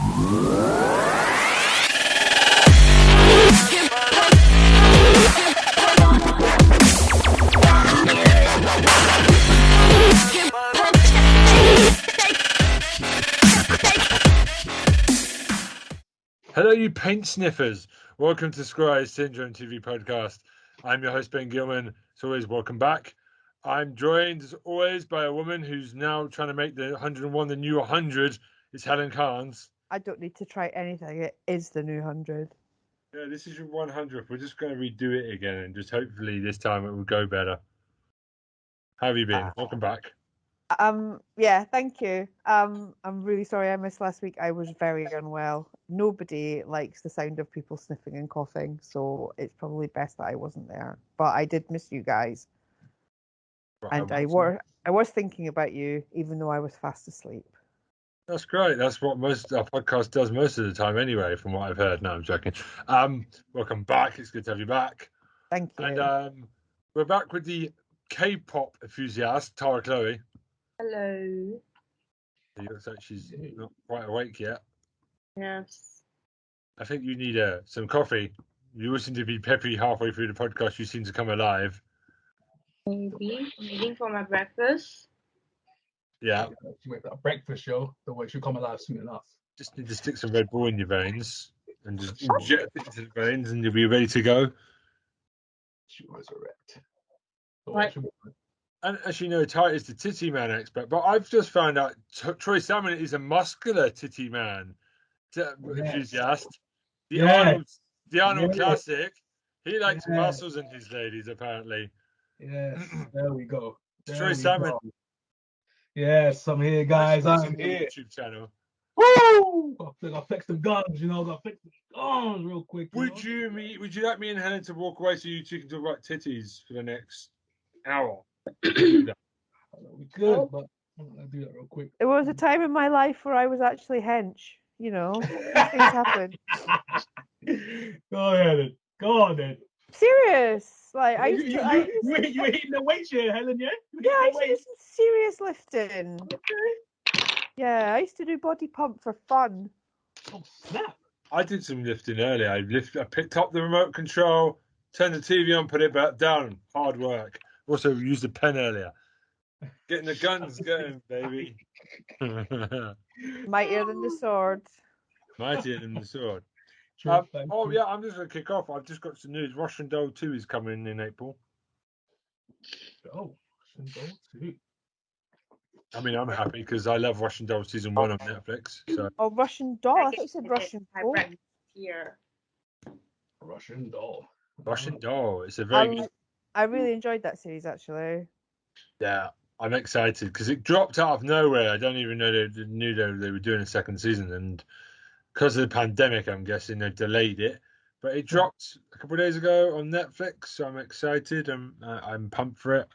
Hello, you paint sniffers. Welcome to Squire Syndrome TV podcast. I'm your host, Ben Gilman. As always, welcome back. I'm joined, as always, by a woman who's now trying to make the 101 the new 100. It's Helen Carnes. I don't need to try anything. It is the new 100. Yeah, this is your 100th. We're just going to redo it again, and just hopefully this time it will go better. How have you been? Welcome back. Yeah, thank you. I'm really sorry I missed last week. I was very unwell. Nobody likes the sound of people sniffing and coughing, so it's probably best that I wasn't there. But I did miss you guys. Right, and I was thinking about you, even though I was fast asleep. That's great. That's what most our podcast does most of the time anyway, from what I've heard. No, I'm joking. Welcome back. It's good to have you back. Thank you. And we're back with the K-pop enthusiast, Tara Chloe. Hello. It looks like she's not quite awake yet. Yes. I think you need some coffee. You seem to be peppy halfway through the podcast. You seem to come alive. Maybe. I'm waiting for my breakfast. Yeah. She wait for that breakfast show. The way she'll come alive soon enough. Just need to stick some Red Bull in your veins and just inject it into the veins and you'll be ready to go. She resurrect. Right. And as you know, Ty is the titty man expert, but I've just found out Troy Salmon is a muscular titty man enthusiast. The Arnold Classic. He likes muscles in his ladies, apparently. Yes, there we go. Troy Salmon. Yes, I'm here, guys. I'm here. YouTube channel. Woo! Gotta flex them guns, Gotta flex them guns real quick. Would you like me and Helen to walk away so you two can talk about titties for the next hour? We could, but I'm gonna do that real quick. There was a time in my life where I was actually hench. Things happen. Go ahead. Go on then. Serious. Like you were hitting the weights here, Helen, yeah? I used to do some serious lifting. Okay. Yeah, I used to do body pump for fun. Oh snap! I did some lifting earlier. I picked up the remote control, turned the TV on, put it back down. Hard work. Also used a pen earlier. Getting the guns going, baby. Mightier than the sword. Mightier than the sword. Yeah, I'm just going to kick off. I've just got some news. Russian Doll 2 is coming in April. Oh, Russian Doll 2. I mean, I'm happy because I love Russian Doll Season 1 on Netflix. So. Oh, Russian Doll. I thought you said Russian Doll. Here. Russian Doll. Russian Doll. It's a very good... I really enjoyed that series, actually. Yeah, I'm excited because it dropped out of nowhere. I don't even know they knew they were doing a second season. And because of the pandemic, I'm guessing they delayed it. But it dropped a couple of days ago on Netflix, so I'm excited. I'm pumped for it.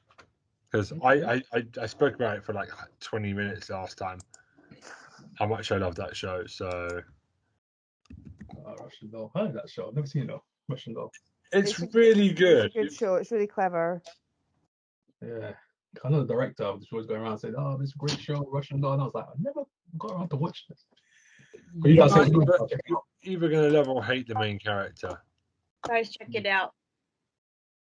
Because I spoke about it for like 20 minutes last time. How much I love that show. So Russian Doll. I heard that show. I've never seen it though. Russian Doll. It's really good. It's a good show. It's really clever. Yeah. I know the director of the show was going around saying, "Oh, this is a great show, Russian Doll." And I was like, I never got around to watch this. But you guys say you're either going to love or hate the main character. Guys, check it out.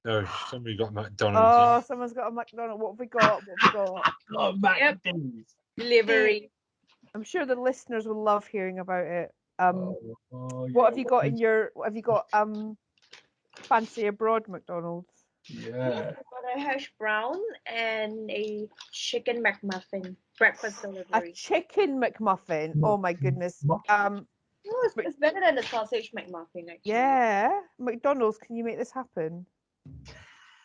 No, somebody got McDonald's. Oh, someone's got a McDonald's. What have we got? Oh, McDonald's. Delivery. I'm sure the listeners will love hearing about it. What have you got in your? What have you got? Fancy abroad McDonald's. Yeah. Got a hash brown and a chicken McMuffin breakfast delivery. A chicken McMuffin. Oh my goodness. It's better than the sausage McMuffin, actually. Yeah. McDonald's, can you make this happen?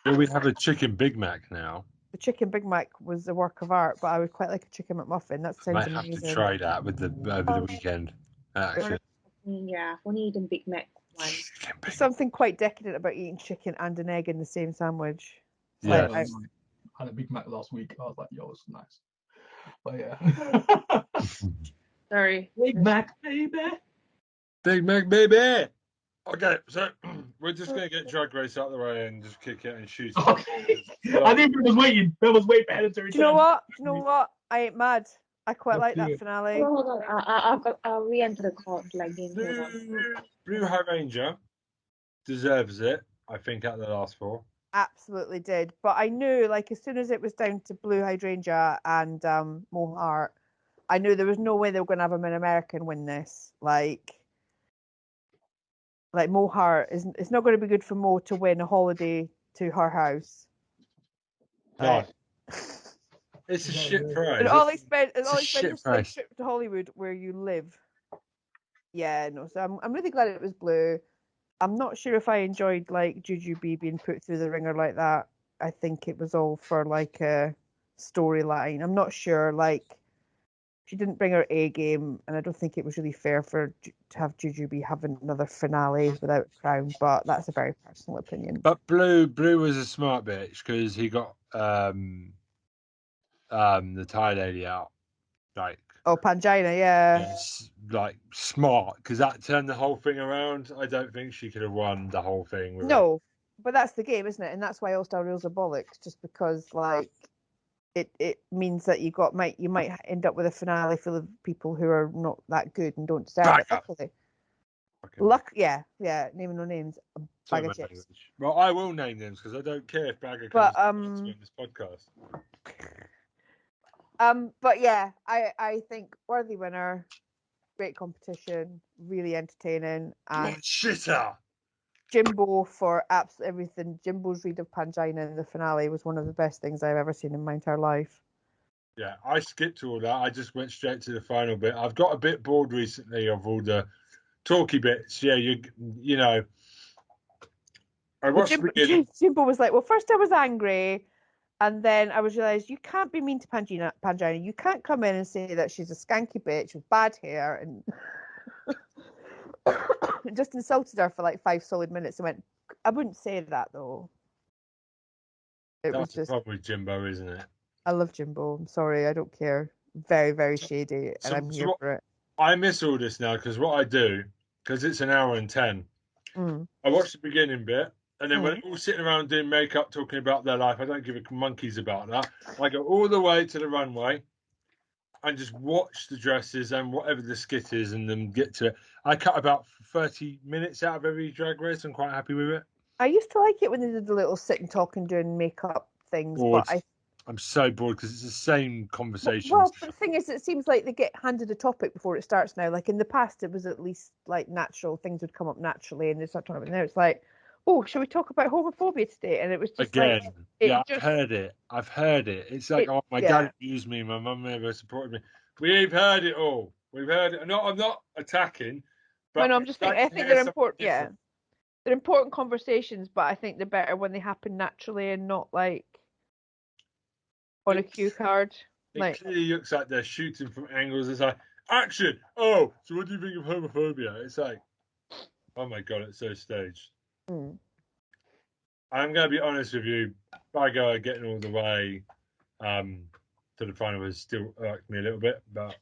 Well, we have a chicken Big Mac now. The chicken Big Mac was a work of art, but I would quite like a chicken McMuffin. That sounds amazing. Might have to try that with over the weekend. Actually. Yeah, only eating Big Mac one. There's something quite decadent about eating chicken and an egg in the same sandwich. Yeah. I had a Big Mac last week. I was like, yo, it's nice. But yeah. Sorry. Big Mac, baby. Big Mac, baby. Okay, so we're just going to get Drag Race out of the way and just kick it and shoot it. Okay. I think Ben was waiting. Ben was waiting for Helen to return. Do you know what? I ain't mad. I quite like that Okay. finale. Hold on. I'll re-enter the call lagging. Hold on. Blue High Ranger deserves it, I think, out of the last four. Absolutely did. But I knew, like, as soon as it was down to Blue Hydrangea and Mohart, I knew there was no way they were going to have an American win this. Like Mohart is, it's not going to be good for Mo to win a holiday to her house. No, Like, it's a No, shit no. prize. and all I spent, It's a shit is like price. trip to Hollywood where you live. Yeah, no. So I'm really glad it was Blue. I'm not sure if I enjoyed like Jujubee being put through the ringer like that. I think it was all for like a storyline. I'm not sure. Like she didn't bring her A game, and I don't think it was really fair for to have Jujubee having another finale without crown. But that's a very personal opinion. But Blue was a smart bitch because he got the Thai lady out. Like, Oh, Pangina, yeah. it's like smart because that turned the whole thing around. I don't think she could have won the whole thing with it. No, but that's the game, isn't it? And that's why All Star rules are bollocks. Just because like it means that you might end up with a finale full of people who are not that good and don't deserve it. Bagger. Luckily, Fucking yeah, naming no names, a sorry, bag of my chips. language. Well, I will name names because I don't care if Bagger But comes on this podcast. but yeah, I think worthy winner, great competition, really entertaining, and Shitter. Jimbo for absolutely everything. Jimbo's read of Pangina in the finale was one of the best things I've ever seen in my entire life. Yeah, I skipped all that. I just went straight to the final bit. I've got a bit bored recently of all the talky bits. Yeah, you know. I Well, watched the beginning. Jimbo was like, well, first I was angry, and then I was realised you can't be mean to Pangina. You can't come in and say that she's a skanky bitch with bad hair and just insulted her for like 5 solid minutes. I went, I wouldn't say that though. It was That's the just, problem with Jimbo, isn't it? I love Jimbo. I'm sorry, I don't care. Very, very shady, and I'm here what, for it. I miss all this now because what I do, because it's an hour and 10, Mm. I watch the beginning bit, and then when Mm. they're all sitting around doing makeup, talking about their life, I don't give a monkeys about that. I go all the way to the runway and just watch the dresses and whatever the skit is and then get to it. I cut about 30 minutes out of every drag race. I'm quite happy with it. I used to like it when they did the little sit and talk and doing makeup things, Bored. but I'm so bored because it's the same conversations. well, but the thing is, it seems like they get handed a topic before it starts now. Like in the past, it was at least like natural things would come up naturally, and they start talking about it. Now it's like, oh, shall we talk about homophobia today? And it was just Again, like, yeah, just, I've heard it. It's like, oh, my yeah. dad abused me, my mum never supported me. We've heard it all. We've heard it. No, I'm not attacking, but No, I'm just thinking. I think they're important. Yeah, they're important conversations, but I think they're better when they happen naturally and not like on a cue card. It Like, clearly looks like they're shooting from angles. It's like, action! Oh, so what do you think of homophobia? It's like, oh my god, it's so staged. mm. I'm going to be honest with you. Bagger getting all the way to the final has still irked me a little bit, but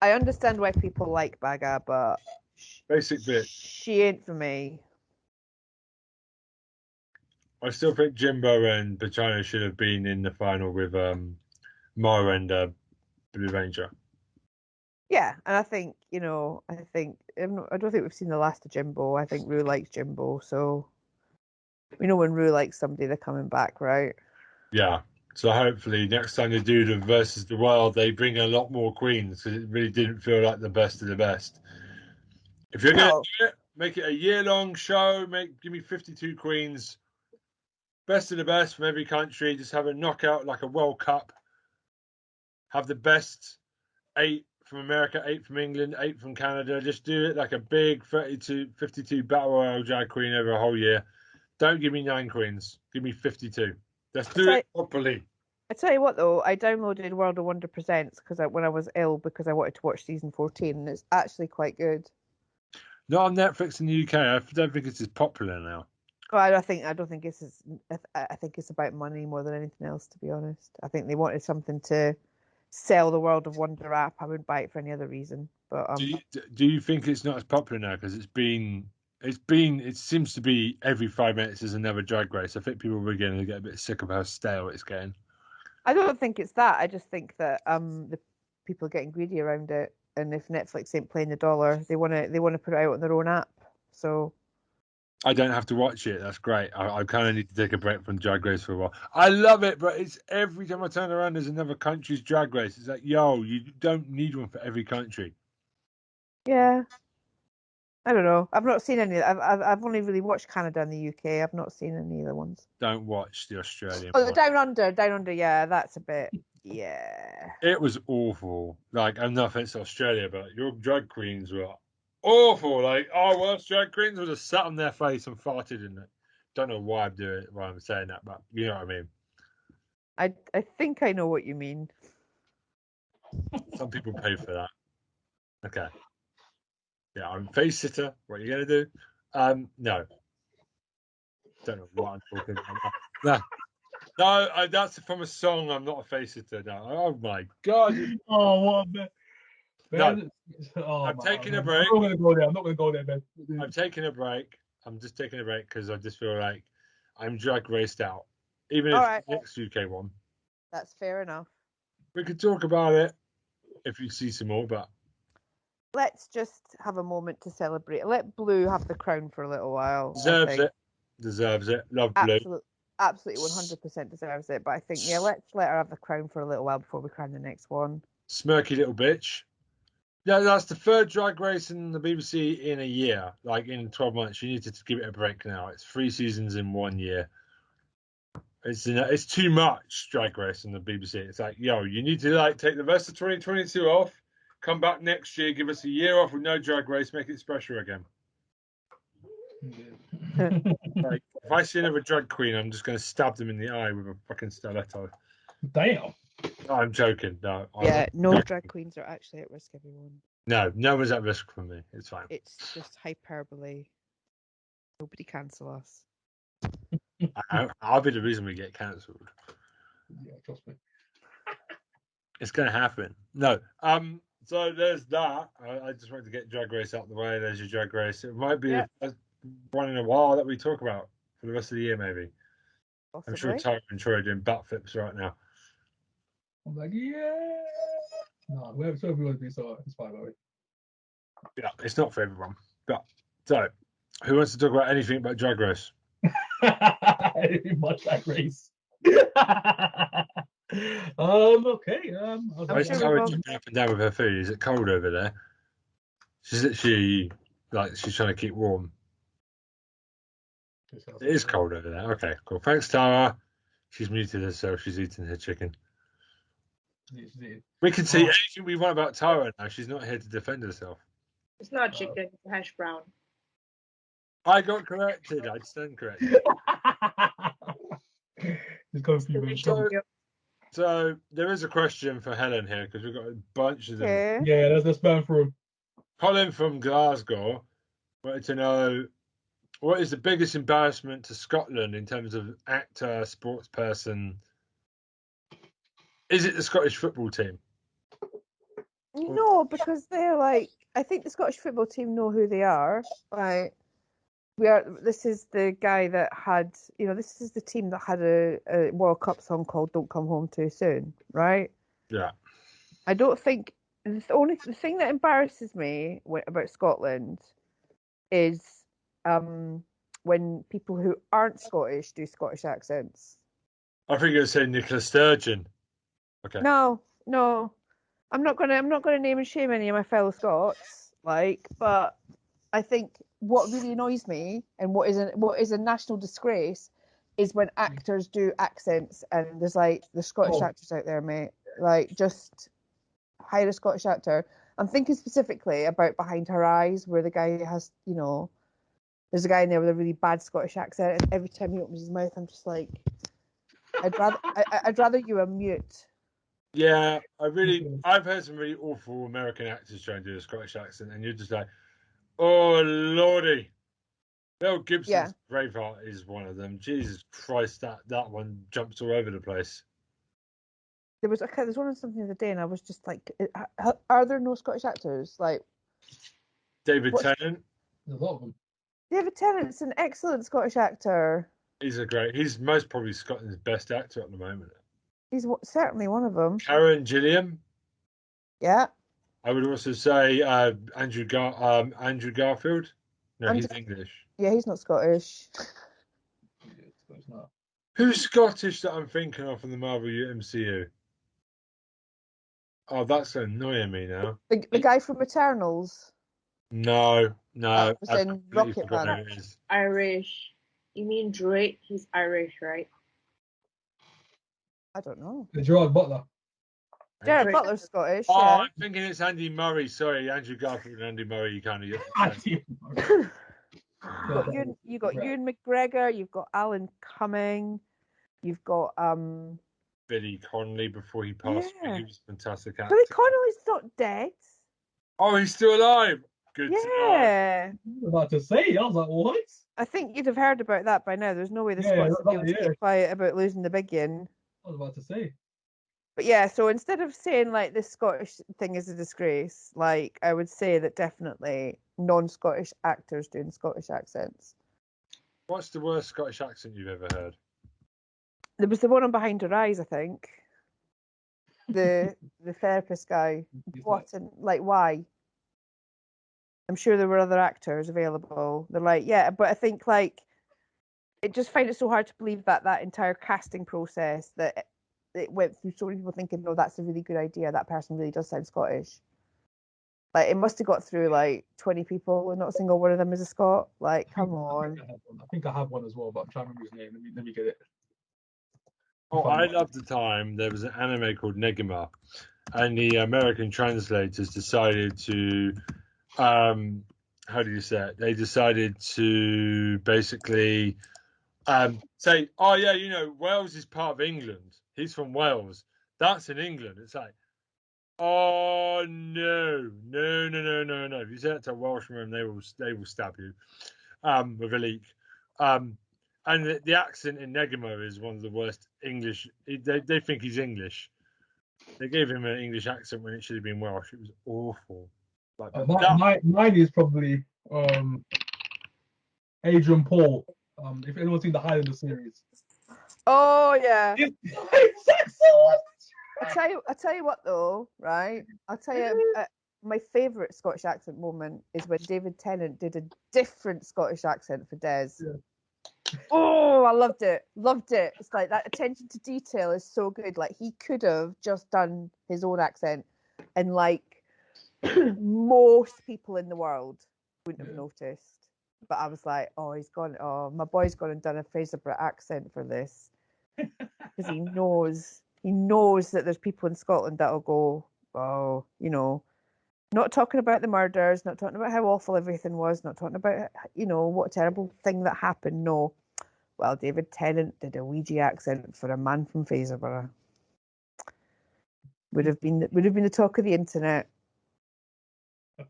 I understand why people like Baga, but basic bit. she ain't for me. I still think Jimbo and Pachino should have been in the final with Mara and Blue Ranger. Yeah, and I think I don't think we've seen the last of Jimbo. I think Rue likes Jimbo, so we know when Rue likes somebody, they're coming back, right? Yeah. So hopefully next time they do the versus the world, they bring a lot more queens because it really didn't feel like the best of the best. If you're going to do it, make it a year-long show. Give me 52 queens, best of the best from every country. Just have a knockout like a World Cup. Have the best 8 from America, 8 from England, 8 from Canada. Just do it like a big 52 battle royal drag queen over a whole year. Don't give me 9 queens. Give me 52. Let's do it properly. I tell you what, though, I downloaded World of Wonder Presents when I was ill because I wanted to watch season 14, and it's actually quite good. Not on Netflix in the UK. I don't think it's as popular now. Well, I don't think it's. I think it's about money more than anything else. To be honest, I think they wanted something to sell the World of Wonder app. I wouldn't buy it for any other reason. But do you think it's not as popular now because it seems to be every 5 minutes there's another drag race. I think people are beginning to get a bit sick of how stale it's getting. I don't think it's that. I just think that the people are getting greedy around it, and if Netflix ain't playing the dollar, they want to put it out on their own app. So I don't have to watch it. That's great. I kind of need to take a break from Drag Race for a while. I love it, but it's every time I turn around, there's another country's Drag Race. It's like, yo, you don't need one for every country. yeah, I don't know. I've not seen any. I've only really watched Canada and the UK. I've not seen any other ones. Don't watch the Australian Oh, the one. Down Under. Yeah, that's a bit. Yeah. It was awful. Like, I'm no offense to Australia, but your drag queens were awful. Like, our worst drag queens would have sat on their face and farted in it. Don't know why I'm saying that, but you know what I mean. I think I know what you mean. Some people pay for that. Okay. Yeah, I'm face sitter. What are you gonna do? No. Don't know what I'm talking about. No, that's from a song. I'm not a face sitter now. Oh my god. Oh, what, man? No. Oh, I'm taking a man. break. I'm not gonna go there. I'm not gonna go there, man. I'm taking a break. I'm just taking a break because I just feel like I'm drag raced out. Even if All right. next UK one, That's fair enough. we could talk about it if you see some more. But Let's just have a moment to celebrate. Let Blue have the crown for a little while. deserves it. Love Blue. Absolutely 100% deserves it. But I think, yeah, let's let her have the crown for a little while before we crown the next one. Smirky little bitch. Yeah, that's the third drag race in the BBC in a year. Like in 12 months, you need to give it a break now. It's 3 seasons in 1 year. It's too much drag race in the BBC. It's like, yo, you need to like take the rest of 2022 off, come back next year, give us a year off with no drag race, make it special again. Like, if I see another drag queen, I'm just going to stab them in the eye with a fucking stiletto. Damn. No, I'm joking. No. Yeah, no drag queens are actually at risk, everyone. No one's at risk for me. It's fine. It's just hyperbole. Nobody cancel us. I'll be the reason we get cancelled. Yeah, trust me. It's going to happen. No. So there's that. I just wanted to get Drag Race out of the way. There's your Drag Race. It might be the one in a while that we talk about for the rest of the year, maybe. Possibly. I'm sure Tyler and Troy are doing butt flips right now. I'm like, yeah. No, whatever we want to do, so it's fine, by Yeah, it's not for everyone. But so, who wants to talk about anything but Drag Race? Much like race. Okay. Why is Tyra jumping up and down with her food? Is it cold over there? She's literally like she's trying to keep warm. It is cold over there. Okay, cool. Thanks, Tara. She's muted herself. She's eating her chicken. We can say anything we want about Tara now. She's not here to defend herself. It's not chicken, it's hash brown. I got corrected. I stand corrected. So there is a question for Helen here because we've got a bunch of them. Okay. Yeah, let's burn through. Colin from Glasgow wanted to know what is the biggest embarrassment to Scotland in terms of actor, sports person? Is it the Scottish football team? No, because they're like, I think the Scottish football team know who they are. Like, this is the guy that had, this is the team that had a World Cup song called "Don't Come Home Too Soon," right? Yeah. I don't think the thing that embarrasses me about Scotland is when people who aren't Scottish do Scottish accents. I think you're saying Nicola Sturgeon. Okay. No, I'm not gonna name and shame any of my fellow Scots, but I think what really annoys me and what is a national disgrace is when actors do accents and there's Scottish actors out there, mate. Like, just hire a Scottish actor. I'm thinking specifically about Behind Her Eyes, where the guy has, there's a guy in there with a really bad Scottish accent, and every time he opens his mouth, I'm just like, I'd rather you were mute. Yeah, I've heard some really awful American actors try and do a Scottish accent, and you're just like, oh lordy. Mel Gibson's Braveheart is one of them. Jesus Christ, that one jumps all over the place. There was one on something the other day, and I was just like, are there no Scottish actors? Like David Tennant. There's a lot of them. David Tennant's an excellent Scottish actor. He's most probably Scotland's best actor at the moment. He's certainly one of them. Karen Gilliam. Yeah. I would also say Andrew Garfield. No, Andrew- he's English. Yeah, he's not Scottish. It's not. Who's Scottish that I'm thinking of from the Marvel MCU? Oh, that's annoying me now. The guy from Eternals. No. Was I've in completely Rocket forgotten Man. who it is. Irish. You mean Drake? He's Irish, right? I don't know. Gerard Butler. Jared Drake. Butler's Scottish. Oh, Yeah. I'm thinking it's Andy Murray. Sorry, Andrew Garfield and Andy Murray. You kind of You got Ewan McGregor. You've got Alan Cumming. You've got Billy Connolly before he passed away. Yeah. He was a fantastic actor. Billy Connolly's not dead. Oh, he's still alive. Good to know. Yeah. I was about to say, I was like, what? I think you'd have heard about that by now. There's no way the Yeah, Scots would be able to yeah. keep quiet about losing the big one. I was about to say. But yeah, so instead of saying like this Scottish thing is a disgrace, like I would say that definitely non-Scottish actors doing Scottish accents. What's the worst Scottish accent you've ever heard? There was the one on Behind Her Eyes, I think. The therapist guy. What and like why? I'm sure there were other actors available. They're like, yeah, but I think like it just find it so hard to believe that entire casting process that it went through so many people thinking, no, that's a really good idea. That person really does sound Scottish. Like it must have got through like 20 people and not a single one of them is a Scot. Like, come on. I think I have one as well, but I'm trying to remember his name. Let me get it. Oh, I love the time there was an anime called Negima, and the American translators decided to, how do you say it? They decided to basically say, oh yeah, you know, Wales is part of England. He's from Wales. That's in England. It's like, oh no. If you say that to a Welshman, they will stab you with a leek. And the accent in Negimo is one of the worst English. They think he's English. They gave him an English accent when it should have been Welsh. It was awful. Like, mine is probably Adrian Paul. If anyone's seen the Highlander series. Oh yeah. Excellent. I tell you what though, right? I'll tell you my favourite Scottish accent moment is when David Tennant did a different Scottish accent for Des. Yeah. Oh, I loved it. It's like that attention to detail is so good. Like he could have just done his own accent and like most people in the world wouldn't have noticed. But I was like, oh, my boy's gone and done a Fraserburgh accent for this. Because he knows that there's people in Scotland that'll go, oh, you know, not talking about the murders, not talking about how awful everything was, not talking about, you know, what a terrible thing that happened. No. Well, David Tennant did a Ouija accent for a man from Fraserburgh. Would have been the talk of the internet. I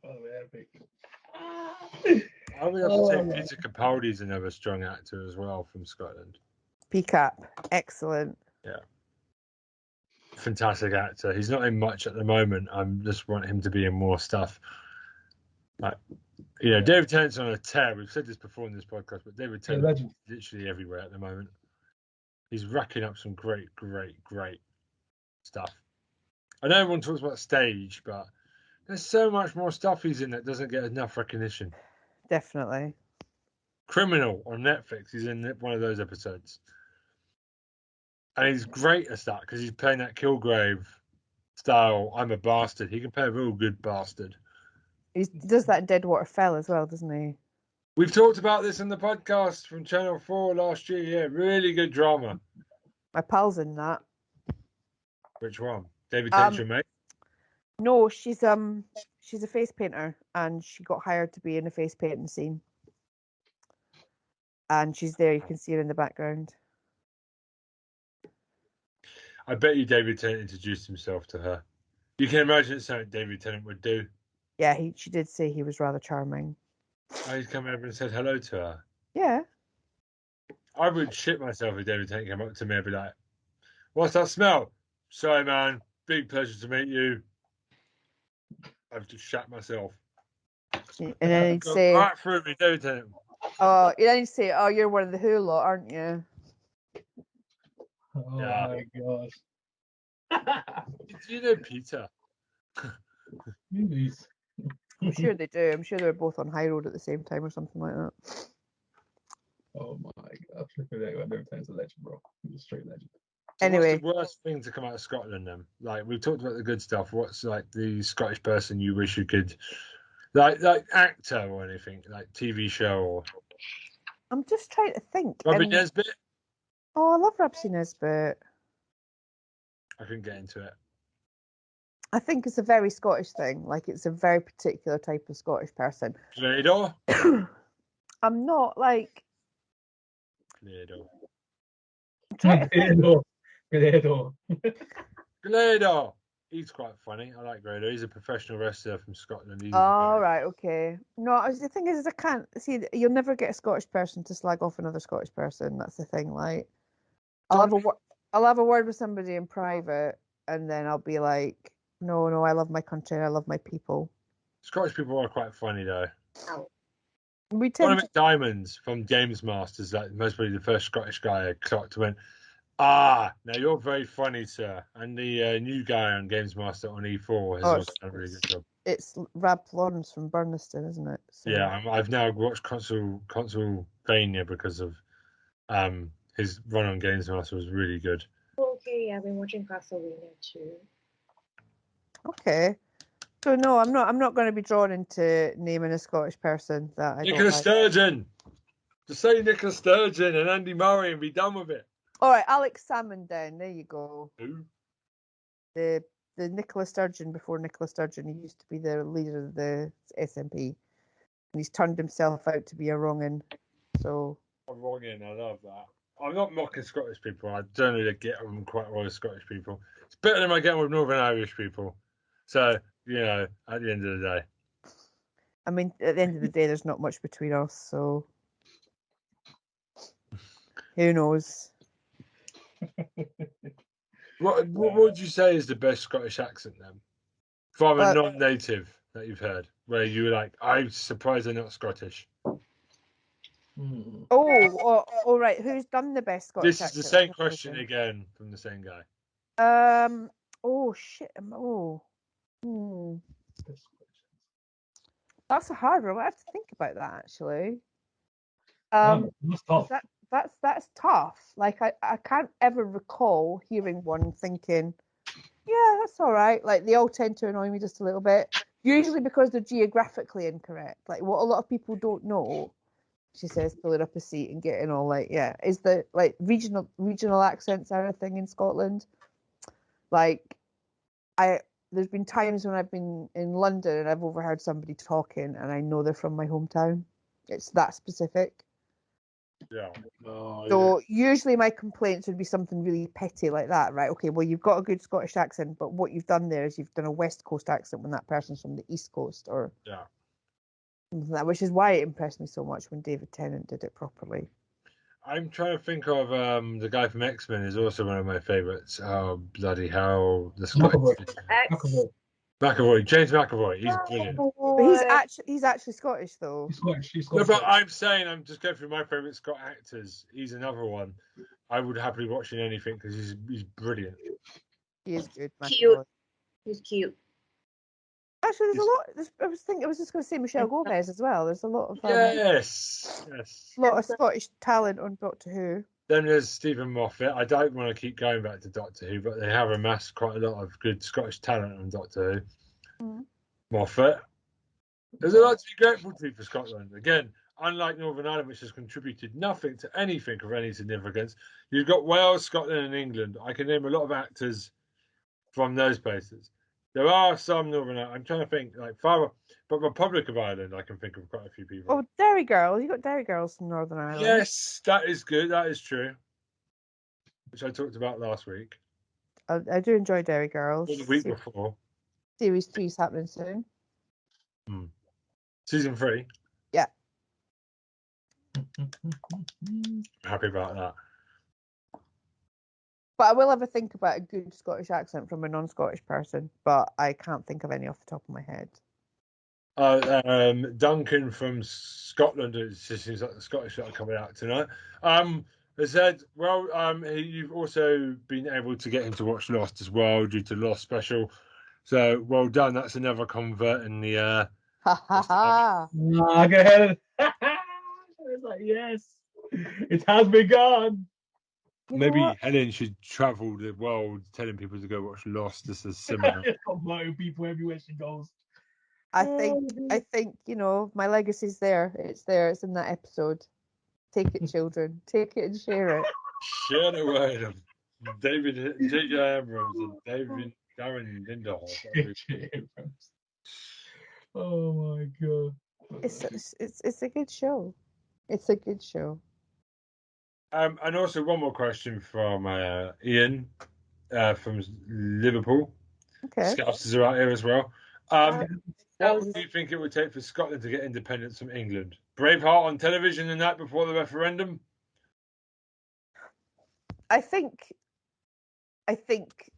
would have to say Peter Capaldi's another strong actor as well from Scotland. PCAP, excellent. Yeah, fantastic actor. He's not in much at the moment. I just want him to be in more stuff. Like, you know, David Tennant's on a tear. We've said this before in this podcast, but David Tennant is literally everywhere at the moment. He's racking up some great stuff. I know everyone talks about stage, but there's so much more stuff he's in that doesn't get enough recognition. Definitely. Criminal on Netflix. He's in one of those episodes. And he's great at that because he's playing that Kilgrave style, I'm a bastard. He can play a real good bastard. He does that in Deadwater Fell as well, doesn't he? We've talked about this in the podcast from Channel 4 last year. Yeah, really good drama. My pal's in that. Which one? David Tennant's your mate? No, she's a face painter and she got hired to be in a face painting scene. And she's there, you can see her in the background. I bet you David Tennant introduced himself to her. You can imagine it's something David Tennant would do. Yeah, she did say he was rather charming. Oh, he's come over and said hello to her. Yeah. I would shit myself if David Tennant came up to me and be like, what's that smell? Sorry, man. Big pleasure to meet you. I've just shat myself. And then he'd say... Right through me, David Tennant. Oh, and then he'd say, oh, you're one of the Who lot, aren't you? Oh, my gosh. Do you know Peter? Movies. I'm sure they do. I'm sure they were both on High Road at the same time or something like that. Oh my god, I've never turns a legend, bro. He's a straight legend. So Anyway. what's the worst thing to come out of Scotland then? Like we've talked about the good stuff. What's like the Scottish person you wish you could, like actor or anything, like TV show or I'm just trying to think. Robbie and- Nesbitt? Oh, I love Ramsey Nesbitt. I couldn't get into it. I think it's a very Scottish thing. Like, it's a very particular type of Scottish person. Gleador? I'm not like. Gleador. I'm trying to think. Gleador. He's quite funny. I like Gleador. He's a professional wrestler from Scotland. He's Oh, right, okay. No, the thing is, I can't see. You'll never get a Scottish person to slag off another Scottish person. That's the thing. Like, I'll have a word with somebody in private, and then I'll be like, no, I love my country. I love my people. Scottish people are quite funny though. We tend One of Diamonds from Games Masters, like most probably the first Scottish guy I clocked went, now you're very funny, sir. And the new guy on Games Master on E4 has also done a really good job. It's Rab Lawrence from Burniston, isn't it? So. Yeah, I've now watched Consulvania because of his run on Games Master was really good. Okay, I've been watching Castlevania too. Okay. So no, I'm not going to be drawn into naming a Scottish person that I Nicola don't like. Sturgeon. Just say Nicola Sturgeon and Andy Murray and be done with it. All right, Alex Salmon down. There you go. Who? The Nicola Sturgeon before Nicola Sturgeon. He used to be the leader of the SNP, and he's turned himself out to be a wrong'un. So. I'm wronging. I love that. I'm not mocking Scottish people. I generally get on quite well with Scottish people. It's better than I get with Northern Irish people. So, at the end of the day. I mean, at the end of the day, there's not much between us, so who knows? What would you say is the best Scottish accent then? From a non-native that you've heard, where you were like, I'm surprised they're not Scottish. Oh, all right. Who's done the best Scottish accent? This is the same question again from the same guy. Oh shit. That's a hard one. I have to think about that actually. That's tough. That's tough. Like I can't ever recall hearing one thinking, yeah, that's all right. Like they all tend to annoy me just a little bit. Usually because they're geographically incorrect. Like what a lot of people don't know. She says, pulling up a seat and getting all like, yeah, is the like regional accents are a thing in Scotland. Like there's been times when I've been in London and I've overheard somebody talking and I know they're from my hometown. It's that specific. Yeah. So usually my complaints would be something really petty like that, right? Okay, well you've got a good Scottish accent, but what you've done there is you've done a West Coast accent when that person's from the East Coast, or something like that, which is why it impressed me so much when David Tennant did it properly. I'm trying to think of the guy from X-Men is also one of my favourites. Oh bloody hell! The Scottish McAvoy, James McAvoy. He's brilliant. But he's actually Scottish though. He's Scottish. No, but I'm saying I'm just going through my favourite Scott actors. He's another one. I would happily watch in anything because he's brilliant. He is good. Cute. He's cute. Actually, there's a lot. I was just going to say Michelle Gomez as well. There's a lot of yes. a lot of Scottish talent on Doctor Who. Then there's Stephen Moffat. I don't want to keep going back to Doctor Who, but they have amassed quite a lot of good Scottish talent on Doctor Who. Moffat. There's a lot to be grateful to for Scotland. Again, unlike Northern Ireland, which has contributed nothing to anything of any significance, you've got Wales, Scotland, and England. I can name a lot of actors from those places. There are some Northern Ireland. I'm trying to think, but Republic of Ireland, I can think of quite a few people. Oh, Derry Girls. You got Derry Girls from Northern Ireland. Yes, that is good. That is true. Which I talked about last week. I do enjoy Derry Girls. Or the week before. Series 3 is happening soon. Season 3. Yeah. Happy about that. But I will have a think about a good Scottish accent from a non-Scottish person, but I can't think of any off the top of my head. Duncan from Scotland. It just seems like the Scottish that are coming out tonight. It said, well, you've also been able to get him to watch Lost as well due to Lost special. So well done. That's another convert in the Ha ha ha. Nah, go ahead. It's like, yes, it has begun. You know maybe what? Helen should travel the world telling people to go watch Lost. This is similar. It's got motive people everywhere she goes. I think, my legacy's there. It's there. It's in that episode. Take it, children. Take it and share it. Share the word of David J.J. Abrams and David Darren Lindelof. Oh my god. It's a good show. It's a good show. And also one more question from Ian from Liverpool. Okay. Scousers are out here as well. What was- do you think it would take for Scotland to get independence from England? Braveheart on television the night before the referendum? I think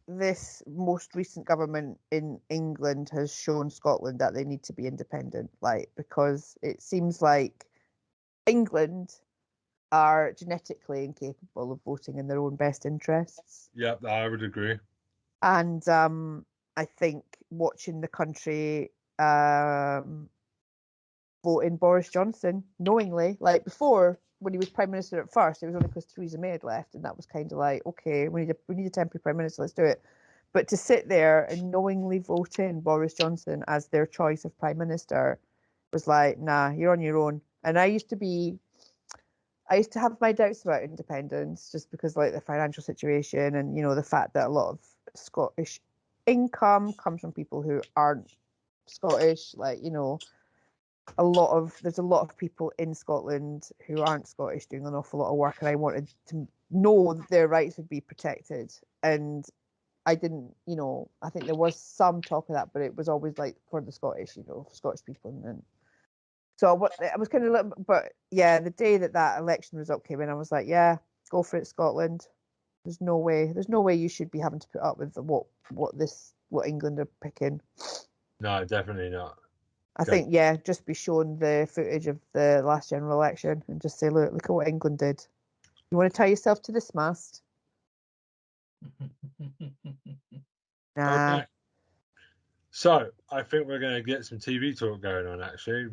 this most recent government in England has shown Scotland that they need to be independent, because it seems like England are genetically incapable of voting in their own best interests. Yeah, I would agree. And I think watching the country vote in Boris Johnson knowingly, like before when he was prime minister at first, it was only because Theresa May had left, and that was kind of like, okay, we need a temporary prime minister, let's do it. But to sit there and knowingly vote in Boris Johnson as their choice of prime minister was like, nah, you're on your own. And I used to have my doubts about independence just because like the financial situation and the fact that a lot of Scottish income comes from people who aren't Scottish, there's a lot of people in Scotland who aren't Scottish doing an awful lot of work, and I wanted to know that their rights would be protected. And I didn't, I think there was some talk of that, but it was always like for the Scottish, Scottish people. And so I was kind of little, but yeah, the day that election result came in, I was like, yeah, go for it, Scotland. There's no way you should be having to put up with what England are picking. No, definitely not. I think, just be shown the footage of the last general election and just say, look at what England did. You want to tie yourself to this mast? Nah. Okay. So I think we're going to get some TV talk going on. Actually,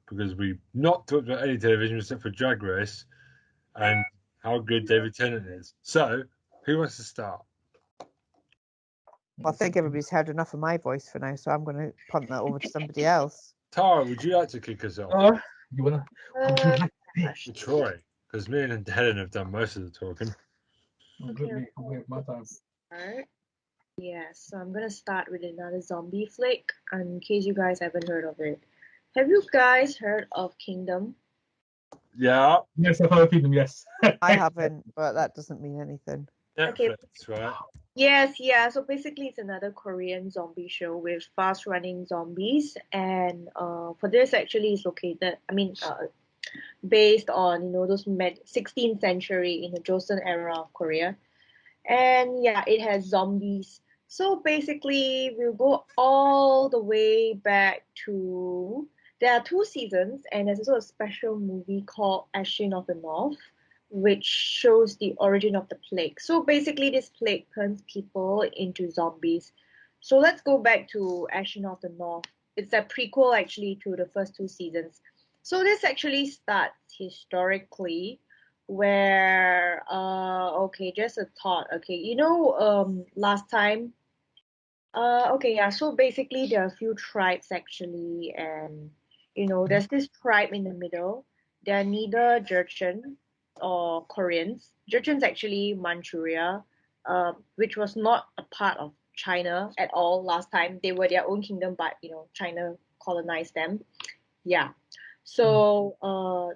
because we've not talked about any television except for Drag Race and how good David Tennant is. So who wants to start? Well, I think everybody's heard enough of my voice for now, so I'm going to punt that over to somebody else. Tara, would you like to kick us off? You wanna? Troy, because me and Helen have done most of the talking. Okay. My time. Alright. Yeah, so I'm gonna start with another zombie flick, in case you guys haven't heard of it. Have you guys heard of Kingdom? Yeah, Yes, I've heard of Kingdom, yes. I haven't, but that doesn't mean anything. Netflix, right? Yes, yeah. So basically, it's another Korean zombie show with fast-running zombies, and for this actually is located. Based on those 16th century in the Joseon era of Korea, and yeah, it has zombies. So basically, we'll go all the way back to. There are 2 seasons, and there's also a special movie called Ashin of the North, which shows the origin of the plague. So basically, this plague turns people into zombies. So let's go back to Ashin of the North. It's a prequel actually to the first 2 seasons. So this actually starts historically, where just a thought. Okay, last time. So basically there are a few tribes actually, and there's this tribe in the middle. They're neither Jurchen or Koreans. Jurchen's actually Manchuria, which was not a part of China at all last time. They were their own kingdom, but China colonized them. Yeah. So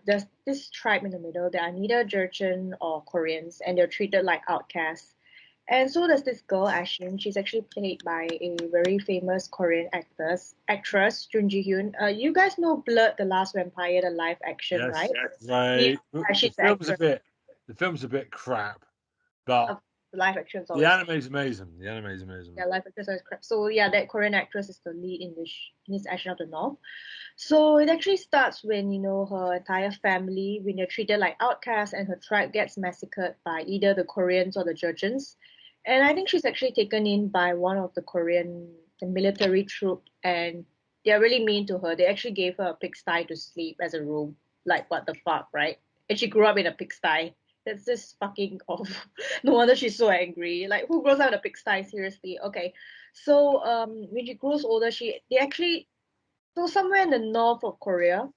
there's this tribe in the middle. They are neither Jurchen or Koreans, and they're treated like outcasts. And so there's this girl, Ashlyn. She's actually played by a very famous Korean actress, Jun Ji-hyun. You guys know Blood, the Last Vampire, the live action, Yes, right? right. Yeah, she's The film's a bit crap, but The live action is The always anime's amazing. The anime's amazing. yeah, live action is always crap. So yeah, that Korean actress is the lead in this Action of the North. So it actually starts when her entire family, when they're treated like outcasts, and her tribe gets massacred by either the Koreans or the Jurchens. And I think she's actually taken in by one of the military troop, and they're really mean to her. They actually gave her a pigsty to sleep as a room. Like, what the fuck, right? And she grew up in a pigsty. That's just fucking awful. No wonder she's so angry. Like, who grows up in a pigsty? Seriously. Okay. So when she grows older, they actually, so somewhere in the north of Korea,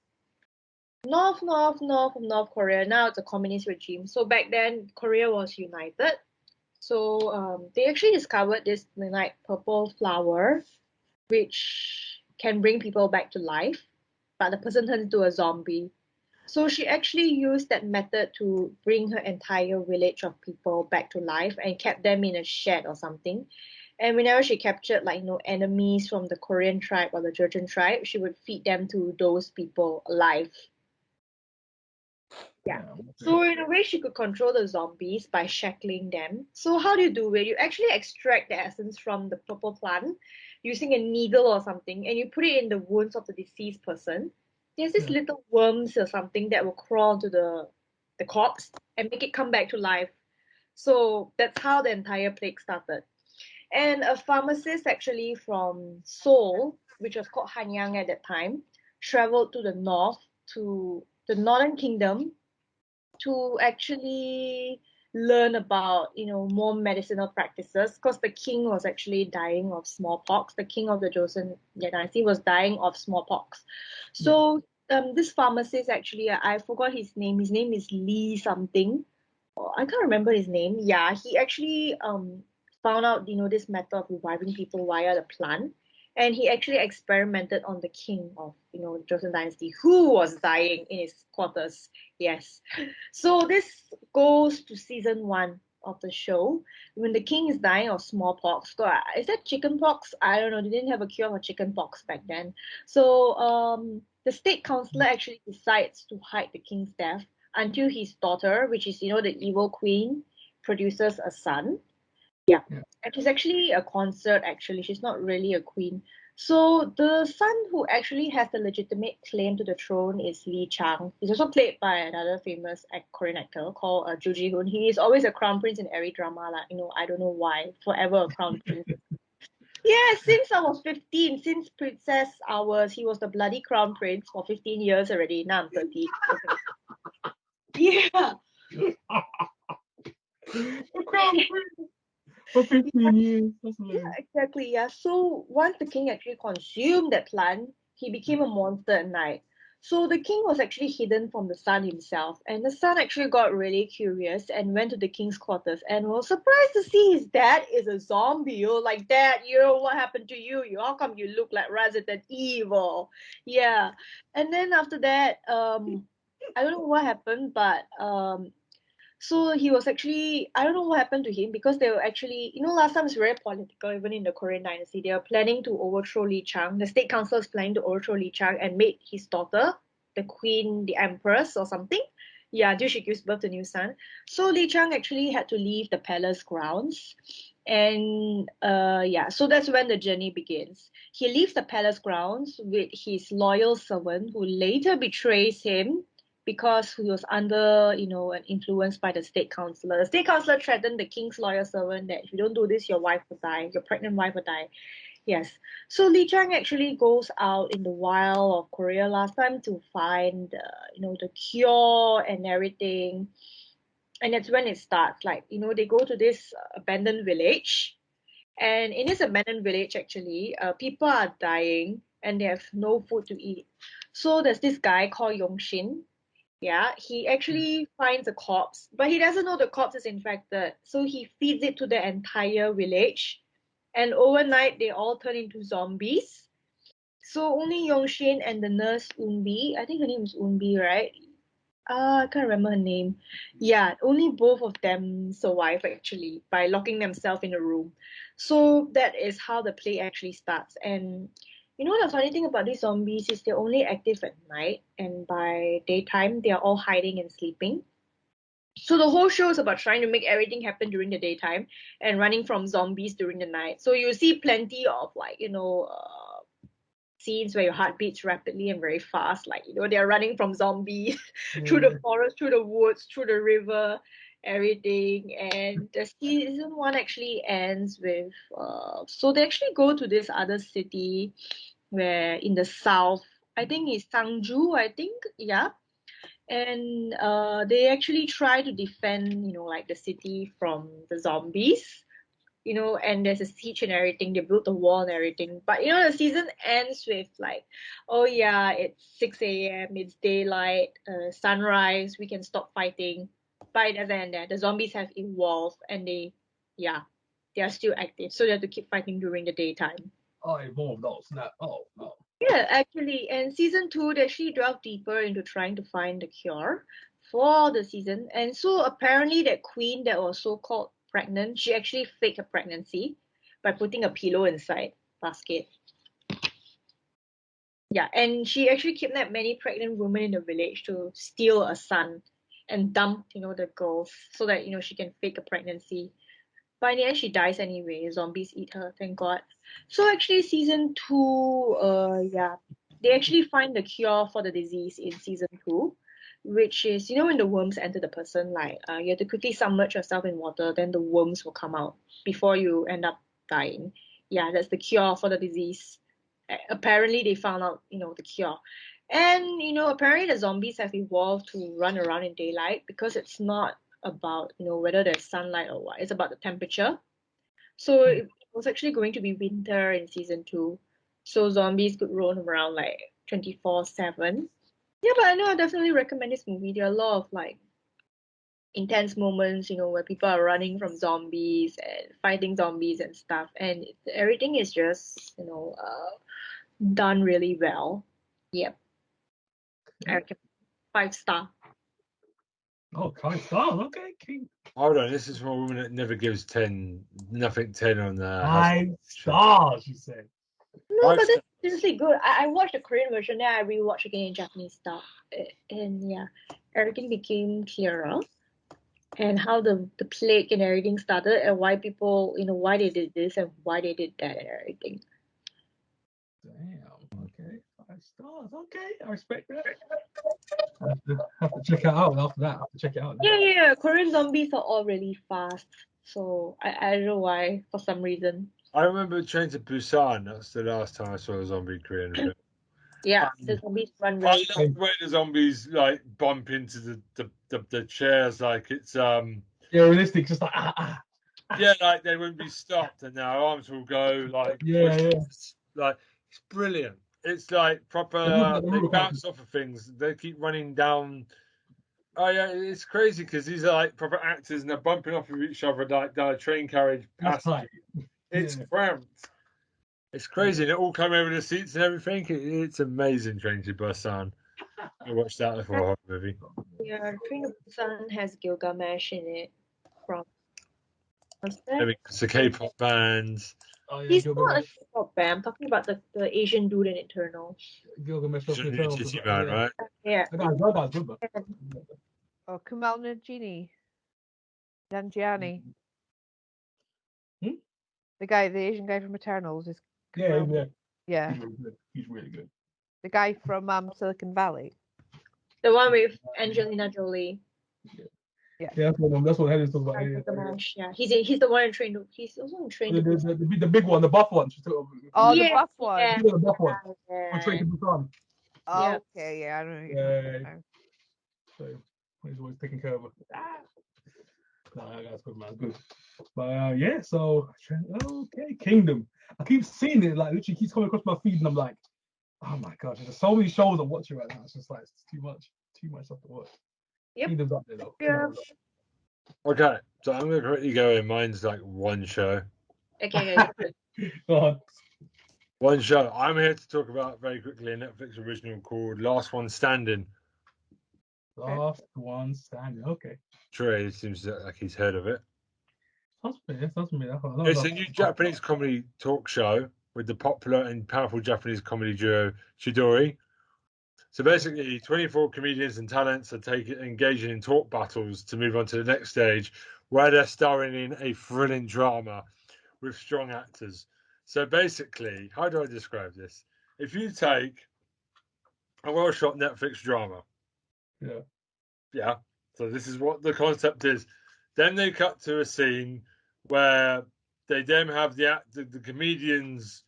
north of North Korea. Now it's a communist regime. So back then, Korea was united. So they actually discovered this like purple flower, which can bring people back to life, but the person turns into a zombie. So she actually used that method to bring her entire village of people back to life and kept them in a shed or something. And whenever she captured enemies from the Korean tribe or the Jurchen tribe, she would feed them to those people alive. Yeah. So in a way, she could control the zombies by shackling them. So how do you do it? You actually extract the essence from the purple plant using a needle or something, and you put it in the wounds of the deceased person. There's this little worms or something that will crawl to the corpse and make it come back to life. So that's how the entire plague started. And a pharmacist actually from Seoul, which was called Hanyang at that time, traveled to the north, to the northern kingdom, to actually learn about more medicinal practices, because the king was actually dying of smallpox. The king of the Joseon dynasty was dying of smallpox. So this pharmacist, actually, I forgot his name. His name is Lee something. I can't remember his name. Yeah, he actually found out this method of reviving people via the plant, and he actually experimented on the king of Joseon dynasty, who was dying in his quarters. Yes, so this goes to season 1 of the show, when the king is dying of smallpox. So, is that chickenpox? I don't know. They didn't have a cure for chickenpox back then. So the state councilor actually decides to hide the king's death until his daughter, which is the evil queen, produces a son. Yeah. And she's actually a consort, actually. She's not really a queen. So the son who actually has the legitimate claim to the throne is Lee Chang. He's also played by another famous Korean actor called Joo Ji-hoon. He is always a crown prince in every drama. I don't know why. Forever a crown prince. Yeah, since I was 15, since Princess Hours, he was the bloody crown prince for 15 years already. Now I'm 30. Okay. Yeah. For 15 years. That's Yeah, hilarious. exactly. Yeah. So once the king actually consumed that plant, he became a monster at night. So the king was actually hidden from the sun himself, and the son actually got really curious and went to the king's quarters and was surprised to see his dad is a zombie. Oh, like, Dad, what happened to you? How come you look like Resident Evil? Yeah. And then after that, I don't know what happened, but so he was actually, I don't know what happened to him, because they were actually, last time it's very political, even in the Korean dynasty. They were planning to overthrow Lee Chang. The state council was planning to overthrow Lee Chang and make his daughter the queen, the empress or something. Yeah, until she gives birth to a new son. So Lee Chang actually had to leave the palace grounds. And yeah, so that's when the journey begins. He leaves the palace grounds with his loyal servant, who later betrays him because he was under, an influence by the state councillor. The state councillor threatened the king's loyal servant that if you don't do this, your wife will die, your pregnant wife will die. Yes. So Lee Chang actually goes out in the wild of Korea last time to find, the cure and everything. And that's when it starts. They go to this abandoned village. And in this abandoned village, actually, people are dying and they have no food to eat. So there's this guy called Yong Shin. Yeah, he actually finds a corpse, but he doesn't know the corpse is infected. So he feeds it to the entire village. And overnight, they all turn into zombies. So only Yongshin and the nurse Unbi, I think her name is Unbi, right? I can't remember her name. Yeah, only both of them survive actually by locking themselves in a room. So that is how the play actually starts. And the funny thing about these zombies is they're only active at night, and by daytime they are all hiding and sleeping. So the whole show is about trying to make everything happen during the daytime and running from zombies during the night. So you see plenty of scenes where your heart beats rapidly and very fast. Like, they're running from zombies through the forest, through the woods, through the river, everything. And the season 1 actually ends with so they actually go to this other city where in the south, I think it's Sangju, I think, yeah. And they actually try to defend, like the city from the zombies, and there's a siege and everything. They built the wall and everything. But the season ends with like, oh yeah, it's 6 a.m., it's daylight, sunrise, we can stop fighting. But it doesn't end there. The zombies have evolved and they are still active. So they have to keep fighting during the daytime. Oh, evolved. Oh, snap. Oh, no. Yeah, actually, and season 2, they actually delve deeper into trying to find the cure for the season. And so apparently that queen that was so-called pregnant, she actually faked a pregnancy by putting a pillow inside basket. Yeah, and she actually kidnapped many pregnant women in the village to steal a son and dump, the girls so that, she can fake a pregnancy. But in the end, she dies anyway. Zombies eat her, thank God. So actually, season 2, they actually find the cure for the disease in season 2, which is, when the worms enter the person, like you have to quickly submerge yourself in water, then the worms will come out before you end up dying. Yeah, that's the cure for the disease. Apparently, they found out, the cure. And, apparently the zombies have evolved to run around in daylight because it's not about, whether there's sunlight or what. It's about the temperature. So it was actually going to be winter in season 2. So zombies could roam around like 24/7. Yeah, but I know I definitely recommend this movie. There are a lot of like intense moments, where people are running from zombies and fighting zombies and stuff. And everything is just, done really well. Yep. I recommend 5 star. Oh, 5 stars. Okay, King. Hold on, this is from a woman that never gives 10, nothing 10 on the 5 stars, she said. No, but that's seriously good. I watched the Korean version, then I rewatched again in Japanese stuff. And yeah, everything became clearer. And how the plague and everything started and why people, why they did this and why they did that and everything. Damn. Okay, 5 stars. Okay, I respect that. I have to check it out after that. I have to check it out. Yeah. Korean zombies are all really fast. So I don't know why, for some reason. I remember Train to Busan. That's the last time I saw a zombie Korean film. Yeah, the zombies run I really love the way the zombies like bump into the chairs, like it's Yeah, realistic, just like yeah, like they won't be stopped and their arms will go like yeah. like it's brilliant. It's like proper. They bounce off of things. They keep running down. Oh yeah, it's crazy because these are like proper actors and they're bumping off of each other like down a train carriage. That's tight. It's cramped. It's crazy, and it all come over the seats and everything. It's amazing. Train to Busan. I watched that before a horror movie. Yeah, Train to Busan has Gilgamesh in it from. What's that? Maybe it's the K-pop bands. Oh, yeah, He's not a Gilgamesh. K-pop band. I'm talking about the Asian dude in Eternal. Gilgamesh from Titty Eternal. Man, right? Yeah. That guy's good, man. Oh, Kumail Nanjiani. Nanjiani. The guy, the Asian guy from Eternals is Kumail. Yeah. Yeah. He's really good. He's really good. The guy from Silicon Valley. The one with Angelina Jolie. Yeah. Yeah, that's what Helen's talking about. Gilgamesh, yeah. He's the one in Train to. He's also in Train to Busan. The big one, the buff one. Oh, Yeah, the buff one. yeah. The buff one. Yeah. On Train to Busan. Oh, Yeah. okay, yeah, I know. Yeah. So he's always taking care of her. No, that guy's good, man. Good. But yeah, so okay, Kingdom. I keep seeing it, like literally keeps coming across my feed, and I'm like, oh my gosh, there's so many shows I'm watching right now. It's just like it's too much stuff to watch. Yep. Kingdom's up there though. Yeah. Okay, so I'm gonna quickly go in. Mine's like one show. Okay. Go on. One show. I'm here to talk about very quickly a Netflix original called Last One Standing. Last One Standing. Okay. Trey seems like he's heard of it. Sounds familiar. It's a new Japanese comedy talk show with the popular and powerful Japanese comedy duo Chidori. So basically, 24 comedians and talents are engaging in talk battles to move on to the next stage, where they're starring in a thrilling drama with strong actors. So basically, how do I describe this? If you take a well-shot Netflix drama, Yeah. so this is what the concept is. Then they cut to a scene where they then have the comedians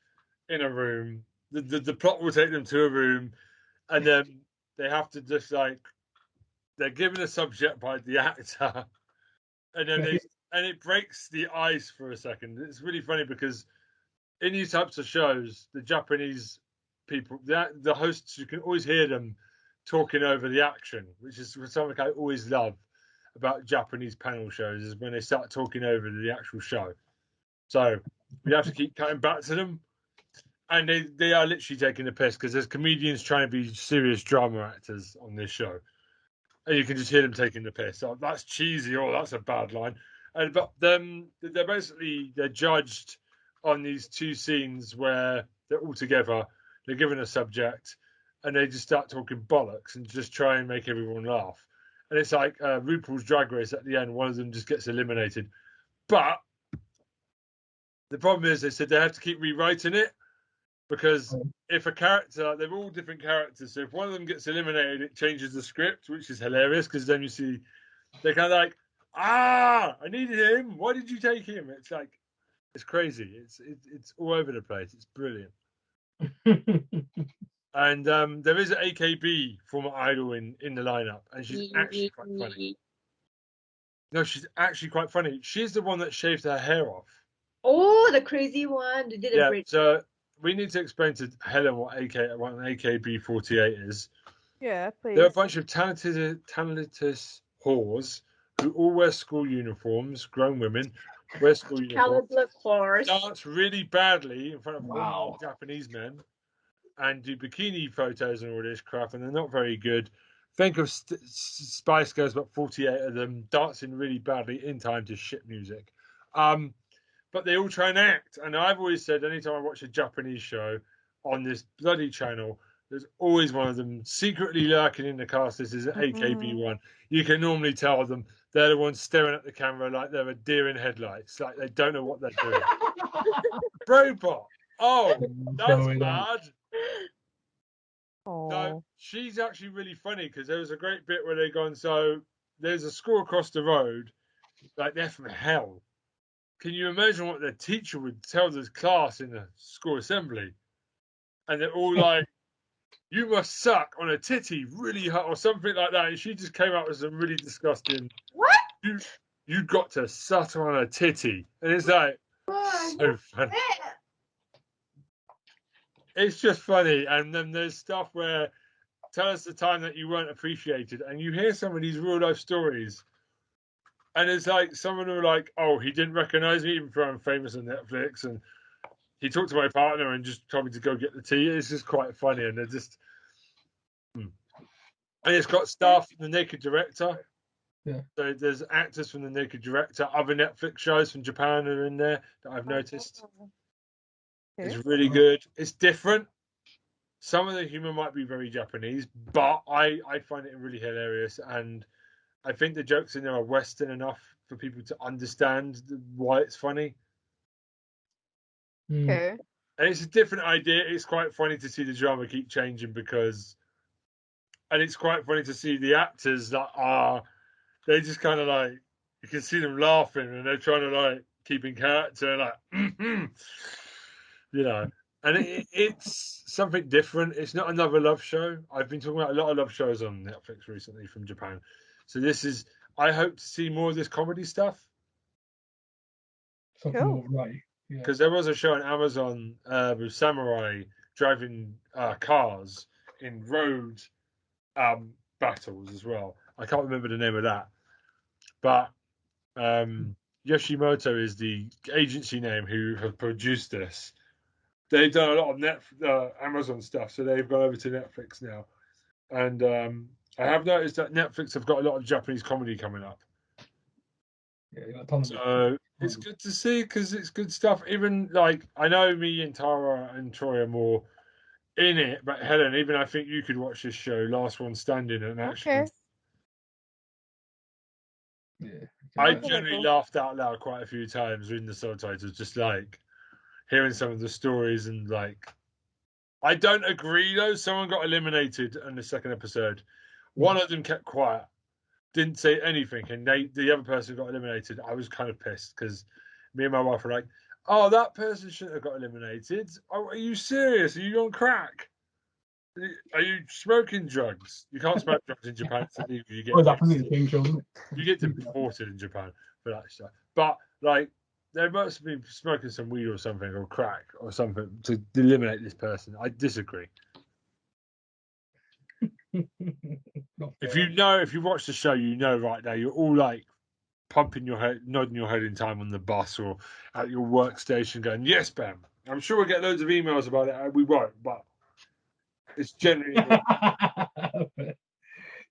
in a room. The plot will take them to a room, and then they have to just like they're given a subject by the actor, and then it breaks the ice for a second. It's really funny because in these types of shows, the Japanese people, the hosts, you can always hear them talking over the action, which is something I always love about Japanese panel shows is when they start talking over the actual show. So we have to keep cutting back to them, and they are literally taking the piss because there's comedians trying to be serious drama actors on this show, and you can just hear them taking the piss. Oh, that's cheesy. Oh, that's a bad line. And but then they're judged on these two scenes where they're all together. They're given a subject, and they just start talking bollocks and just try and make everyone laugh. And it's like RuPaul's Drag Race at the end. One of them just gets eliminated, but the problem is they said they have to keep rewriting it because if a character, they're all different characters. So if one of them gets eliminated, it changes the script, which is hilarious because then you see they're kind of like, I needed him. Why did you take him? It's like, it's crazy. It's all over the place. It's brilliant. And there is an AKB former idol in the lineup, and she's actually quite funny. No, she's actually quite funny. She's the one that shaved her hair off. Oh, the crazy one. They did a great. So we need to explain to Helen what an AKB48 is. Yeah, please. They're a bunch of talented whores who all wear school uniforms. Grown women wear school uniforms. Dance really badly in front of Japanese men, and do bikini photos and all this crap, and they're not very good. Think of Spice Girls, but 48 of them dancing really badly in time to shit music. But they all try and act. And I've always said, anytime I watch a Japanese show on this bloody channel, there's always one of them secretly lurking in the cast. This is an AKB one. You can normally tell them they're the ones staring at the camera like they're a deer in headlights, like they don't know what they're doing. Robot. Oh, that's bad. So she's actually really funny because there was a great bit where they're going, so there's a school across the road, like they're from hell. Can you imagine what their teacher would tell the class in the school assembly? And they're all like, you must suck on a titty really hard or something like that. And she just came up with some really disgusting, what? You got to suck on a titty. And it's like, so funny. It's just funny. And then there's stuff where, tell us the time that you weren't appreciated. And you hear some of these real life stories. And it's like, someone who like, oh, he didn't recognize me even though I'm famous on Netflix. And he talked to my partner and just told me to go get the tea. It's just quite funny. And they're just... And it's got staff from the Naked Director. Yeah. So there's actors from the Naked Director. Other Netflix shows from Japan are in there that I've noticed. Okay. It's really good. It's different. Some of the humor might be very Japanese, but I find it really hilarious. And I think the jokes in there are Western enough for people to understand why it's funny. Okay. And it's a different idea. It's quite funny to see the drama keep changing and it's quite funny to see the actors that they just kind of like, you can see them laughing and they're trying to like keep in character, like, you know, and it's something different. It's not another love show. I've been talking about a lot of love shows on Netflix recently from Japan. So I hope to see more of this comedy stuff. Cool. Right. Because there was a show on Amazon with samurai driving cars in road battles as well. I can't remember the name of that, but Yoshimoto is the agency name who have produced this. They've done a lot of Amazon stuff, so they've gone over to Netflix now. And I have noticed that Netflix have got a lot of Japanese comedy coming up. Yeah, so it's good to see because it's good stuff. Even like I know me and Tara and Troy are more in it. But Helen, even I think you could watch this show, Last One Standing, and actually, Okay. Yeah. I Okay. generally laughed out loud quite a few times reading the subtitles, just like hearing some of the stories and like. I don't agree though. Someone got eliminated in the second episode. One of them kept quiet, didn't say anything, and the other person got eliminated. I was kind of pissed because me and my wife were like, "Oh, that person shouldn't have got eliminated. Oh, are you serious? Are you on crack? Are you smoking drugs? You can't smoke drugs in Japan. It's illegal. You Oh, get that's the game show, isn't it? you get deported in Japan for that stuff. But like, they must have been smoking some weed or something, or crack or something to eliminate this person. I disagree. If you watch the show, you know right now, you're all like pumping your head, nodding your head in time on the bus or at your workstation, going, "Yes, Bam." I'm sure we'll get loads of emails about it. We won't, but it's generally.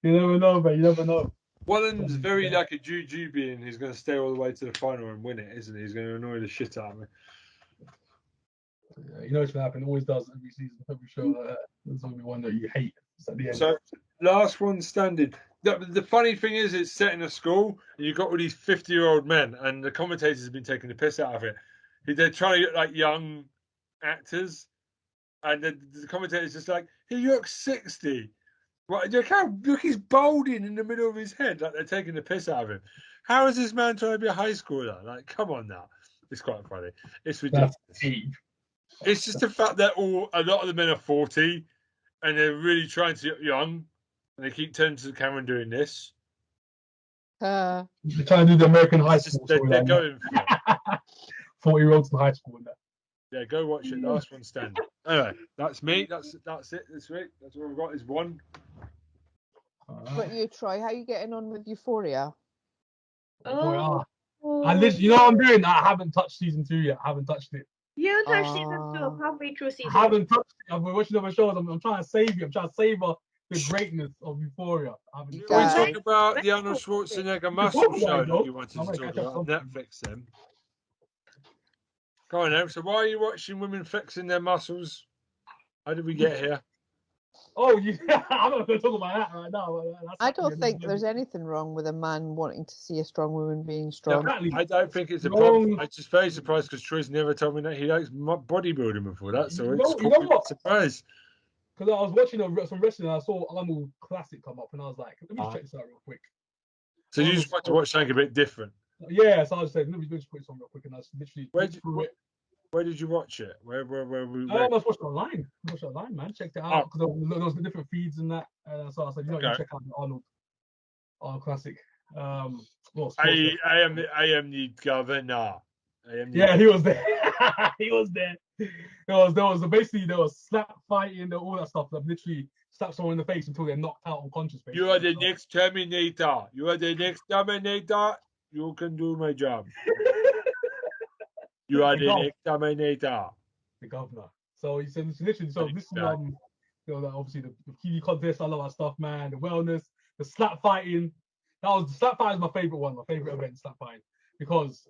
You never know, man. You never know. Wallen's very like a Jujubee, and he's going to stay all the way to the final and win it, isn't he? He's going to annoy the shit out of me. Yeah, you know what's going to happen. It always does every season, every show. There's only one that you hate. It's at the end. So, Last One Standing. The funny thing is, it's set in a school, and you've got all these 50-year-old men, and the commentators have been taking the piss out of it. They're trying to look like young actors, and the commentator's just like, "He looks 60." Right, look, he's balding in the middle of his head, like they're taking the piss out of him. How is this man trying to be a high schooler? Like, come on now. It's quite funny. It's ridiculous. It's just the fact that a lot of the men are 40 and they're really trying to look young, and they keep turning to the camera and doing this. They're trying to do the American high school. They're going for it. 40-year-olds in high school and that. Yeah, go watch it. Last One Standing. Anyway, that's me. That's it this week. That's all we've got is one. But you, Troy, how are you getting on with Euphoria? Oh, I literally, you know what I'm doing? I haven't touched season 2 yet. I haven't touched it. you touched season 2. I'm halfway through season 2. I haven't touched it. I've been watching other shows. I'm trying to save you. I'm trying to savor the greatness of Euphoria. We talk about the Arnold Schwarzenegger muscle show that you wanted to talk about on Netflix then. Go on, Em. So why are you watching women flexing their muscles? How did we get here? Oh, yeah. I'm not going to talk about that right now. I don't think there's anything wrong with a man wanting to see a strong woman being strong. Exactly. I don't think it's a problem. I'm just very surprised because Troy's never told me that he likes bodybuilding before that. So it's you know what? Surprise. Because I was watching some wrestling and I saw Arnold Classic come up and I was like, let me just check this out real quick. So you just want to watch something a bit different? Yeah, so I was saying, let me just put it on real quick and I just literally Where did you watch it? Where I was watching online. I watched it online, man. Checked it out because there was the different feeds and that. And so I said, you check out the Arnold Classic. I am the governor. Yeah, he was there. He was there. There was basically slap fighting, all that stuff. That literally slap someone in the face until they're knocked out unconscious. Basically. You are the next Terminator. You are the next Terminator. You can do my job. You are the next Terminator. The governor. So he said, literally, so this is obviously the TV contest, I love that stuff, man. The wellness, the slap fighting. The slap fighting is my favorite one, my favorite event, slap fighting, because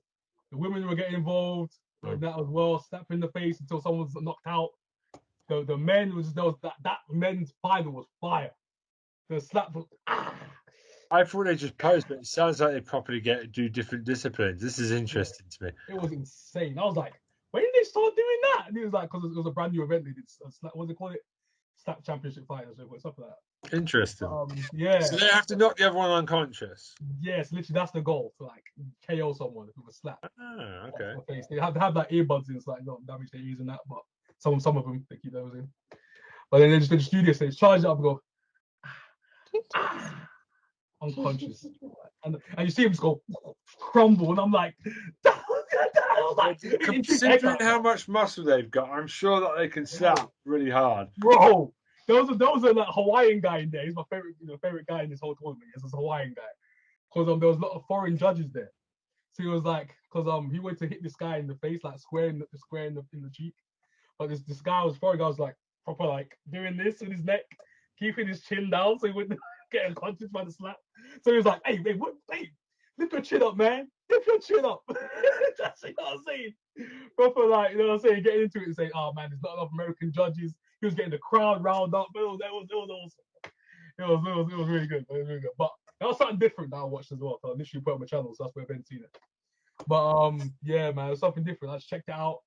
the women were getting involved. That as well, slap in the face until someone was knocked out. The men that men's final was fire. The slap was I thought they just posed, but it sounds like they properly do different disciplines. This is interesting to me. It was insane. I was like, when did they start doing that? And he was like, because it was a brand new event. They did what do they call it? Slap championship fighters or something like that. Interesting. Yeah. So they have to knock the other one unconscious. Yes, literally, that's the goal, to like KO someone with a slap. Oh, okay. They have to have like earbuds in, so like not damage their ears and that, but some of them they keep those in. But then they just do this, they charge it up and go unconscious, and you see him just go crumble, and I'm like, considering how much muscle they've got, I'm sure that they can slap really hard. Bro, there was a like Hawaiian guy in there. He's my favorite guy in this whole tournament. He's this Hawaiian guy, because there was a lot of foreign judges there. So he was like, because he went to hit this guy in the face, like square in the cheek. But this foreign guy was like proper like doing this with his neck, keeping his chin down so he wouldn't get unconscious by the slap. So he was like, hey, lift your chin up, man. Lift your chin up. That's what I'm saying. Proper like, you know what I'm saying, getting into it and saying, oh man, there's not enough American judges. He was getting the crowd round up. It was awesome. It was really good. It was really good. But that was something different that I watched as well. So I literally put it on my channel, so that's where Ben's seen it. But yeah, man, it was something different. I just checked it out.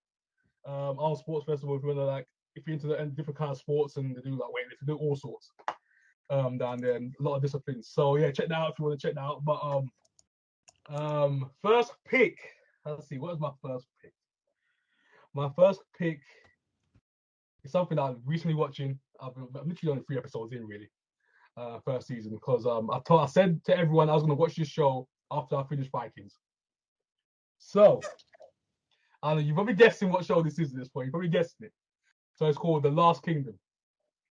Arnold Sports Festival, if you're into the different kind of sports, and they do like weightlifting, they do all sorts down there, and a lot of disciplines. So yeah, check that out if you want to check that out. But first pick. Let's see, what was my first pick? My first pick is something that I'm recently watching. I'm literally only 3 episodes in, really. First season, because I said to everyone I was going to watch this show after I finished Vikings. So, I know you're probably guessing what show this is at this point. You're probably guessing it. So it's called The Last Kingdom.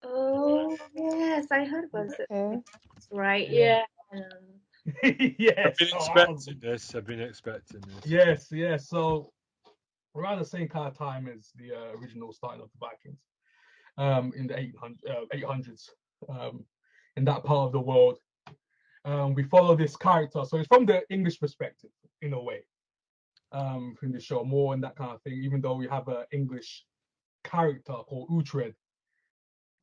Oh yes, I heard about it. Okay. Right, Yeah. yeah. I've been expecting this. I've been expecting this. Yes. So around the same kind of time as the original starting of the Vikings, in the 800s, in that part of the world. We follow this character, so it's from the English perspective in a way. In the show, more in that kind of thing. Even though we have an English character called Uhtred,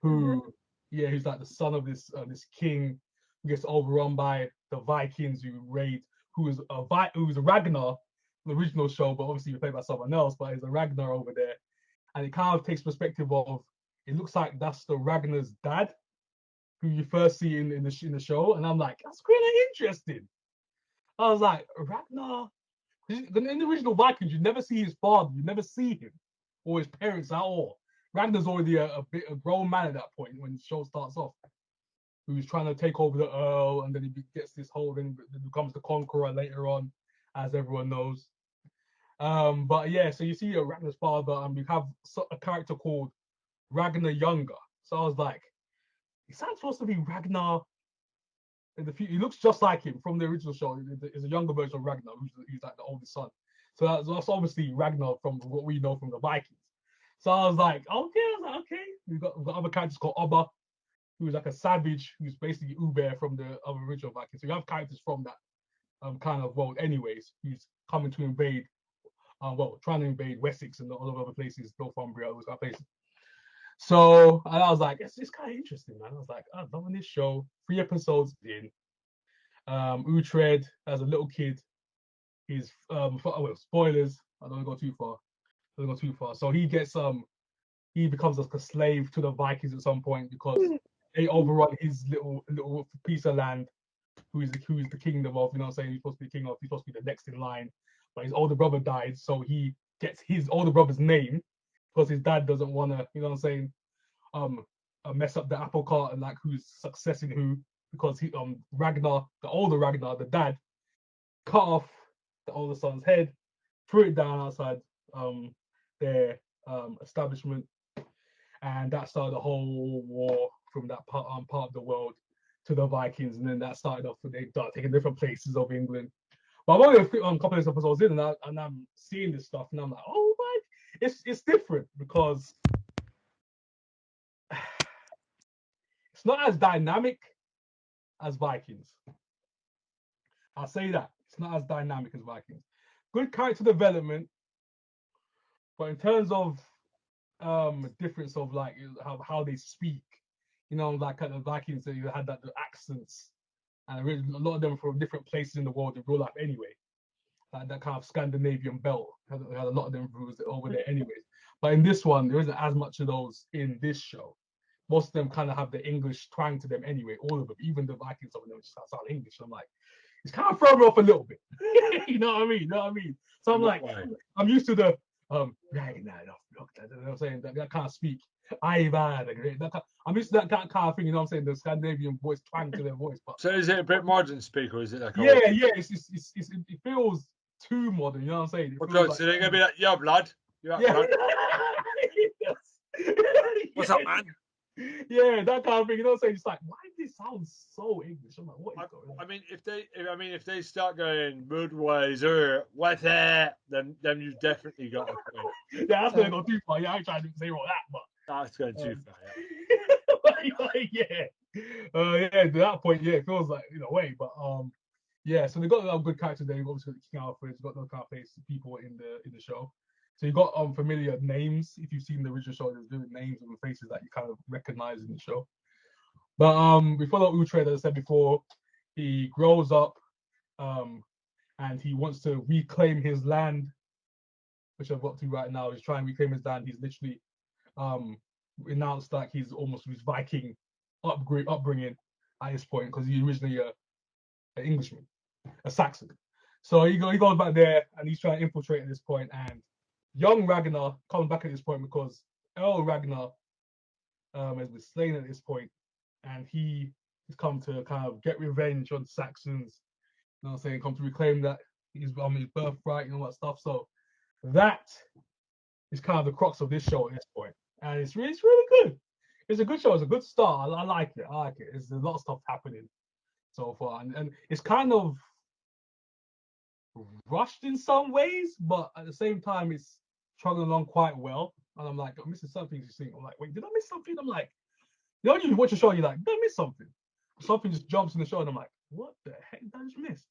who's like the son of this king who gets overrun by the Vikings who is a Ragnar in the original show, but obviously played by someone else, but he's a Ragnar over there. And it kind of takes perspective of, it looks like that's the Ragnar's dad, who you first see in the show. And I'm like, that's kind of interesting. I was like, Ragnar? In the original Vikings, you never see his father, you never see him or his parents at all. Ragnar's already a grown man at that point when the show starts off, who's trying to take over the Earl, and then he gets this whole thing, becomes the Conqueror later on, as everyone knows. But yeah, so you see Ragnar's father, and we have a character called Ragnar Younger. So I was like, he sounds supposed to be Ragnar in the future. He looks just like him from the original show. It's a younger version of Ragnar, who's like the oldest son. So that's obviously Ragnar from what we know from the Vikings. So I was like, okay. We've got other characters called Obba, who's like a savage, who's basically Uber from the original Vikings. So you have characters from that kind of world anyways, who's coming to invade, trying to invade Wessex and all of other places, Northumbria, all those kind of places. So, and I was like, it's kind of interesting, man. I was like, I'm loving this show. 3 episodes in. Uhtred, as a little kid, he's spoilers. I don't want to go too far. So he gets he becomes like a slave to the Vikings at some point because they overrun his little piece of land, who is the kingdom of, you know what I'm saying, he's supposed to be king of, he's supposed to be the next in line. But his older brother died, so he gets his older brother's name because his dad doesn't want to, you know what I'm saying, mess up the apple cart and like who's successing who, because he Ragnar, the older Ragnar, the dad, cut off the older son's head, threw it down outside their establishment, and that started the whole war from that part of the world to the Vikings, and then that started off when they started taking different places of England. But I'm only a couple of episodes in, and I'm seeing this stuff, and I'm like, oh my, it's different because it's not as dynamic as Vikings. I'll say that. It's not as dynamic as Vikings. Good character development, but in terms of difference of like how they speak, you know, like the Vikings, you had the accents, and really, a lot of them from different places in the world in real life anyway. Like that kind of Scandinavian belt, had a lot of them over there anyways. But in this one, there isn't as much of those in this show. Most of them kind of have the English twang to them anyway, all of them, even the Vikings, some of them just sound English. I'm like, it's kind of throwing me off a little bit. You know what I mean? So I'm like, I'm used to the I'm saying that kind of speak. I'm used to that kind of thing, you know what I'm saying? The Scandinavian voice twang to their voice. But so is it a bit modern speak, or is it like it feels too modern, you know what I'm saying? So they're gonna be like, yo, blood. Blood. What's up, man? Yeah, that kind of thing. You know what I'm saying? It's like, why does this sound so English? I'm like, what is going on? I mean, if they start going Budweiser, what's that? Then you've definitely got a point. Yeah, that's gonna go too far. Yeah, I ain't trying to say all that, but that's going too far. Yeah. Yeah, to that point, yeah, it feels like in a way, but yeah. So they got a lot of good characters there. You've obviously got King Alfred, got those kind of people in the show. So you got familiar names. If you've seen the original show, there's different names and faces that you kind of recognize in the show. But we follow Uhtred, as I said before. He grows up, and he wants to reclaim his land, which I've got to right now. He's trying to reclaim his land. He's literally announced that he's almost his Viking upbringing at this point, because he's originally an Englishman, a Saxon. So he goes back there and he's trying to infiltrate at this point. And young Ragnar comes back at this point because Earl Ragnar has been slain at this point, and he has come to kind of get revenge on Saxons. You know what I'm saying? Come to reclaim that his birthright and all that stuff. So that is kind of the crux of this show at this point, and it's really good. It's a good show. It's a good start. I like it. There's a lot of stuff happening so far, and it's kind of rushed in some ways, but at the same time, it's chugging along quite well. And I'm like, I'm missing something. You think, I'm like, wait, did I miss something? I'm like, you know, you watch a show, you're like, did I miss something? Something just jumps in the show, and I'm like, what the heck did I just miss?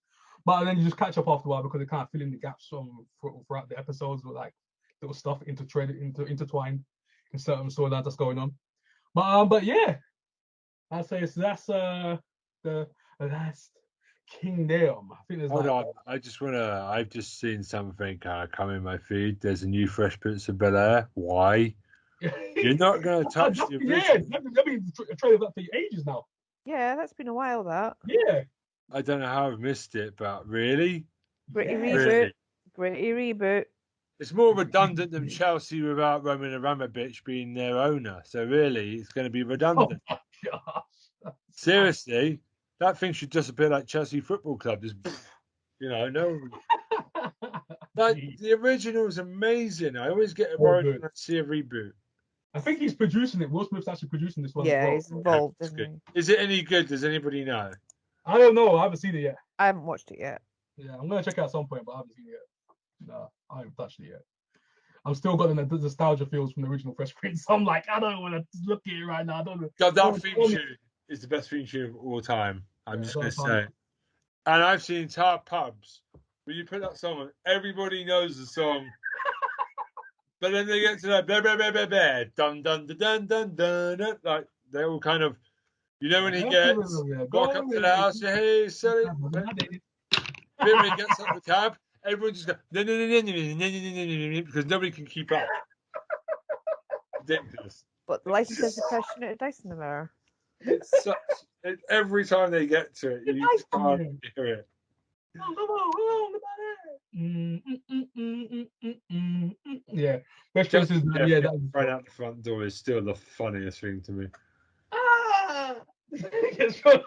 But then you just catch up after a while because they kind of fill in the gaps throughout the episodes with like little stuff intertwined in certain storylines that's going on. But yeah, I'd say that's the last Kingdom. I think there's Hold on, I've just seen something come in my feed. There's a new Fresh Prince of Bel-Air. Why? You're not going to touch the original. Yeah, they've been trailing that for ages now. Yeah, that's been a while, that. Yeah. I don't know how I've missed it, but really? Gritty Yeah. reboot. Really? Gritty reboot. It's more redundant than Chelsea without Roman Abramovich being their owner. So really, it's going to be redundant. Oh my gosh. Seriously, that thing should just appear like Chelsea Football Club. Just, no. Like, the original is amazing. I always get worried when I see a reboot. I think he's producing it. Will Smith's actually producing this one Yeah, as well. he's involved, isn't he? Is it any good? Does anybody know? I don't know. I haven't seen it yet. I haven't watched it yet. Yeah, I'm gonna check it out at some point, but I haven't seen it yet. No, I haven't touched it yet. I'm still got the nostalgia feels from the original Fresh Prince. I'm like, I don't want to look at it right now. I don't know. God, that theme tune is the best theme tune of all time. I'm just going to say. And I've seen entire pubs where you put that song on, everybody knows the song. But then they get to that blah, blah, blah, blah, blah, dun, dun, dun, dun, dun, dun, dun, like, they all kind of, when he gets walk up to the house, hey, sorry. When he gets up the cab, everyone just goes, because nobody can keep up. Ridiculous. But the license is depression at a dice in the mirror. It's such, every time they get to it, you just can't hear it. Yeah, Fresh Prince is right out the front door is still the funniest thing to me. It's still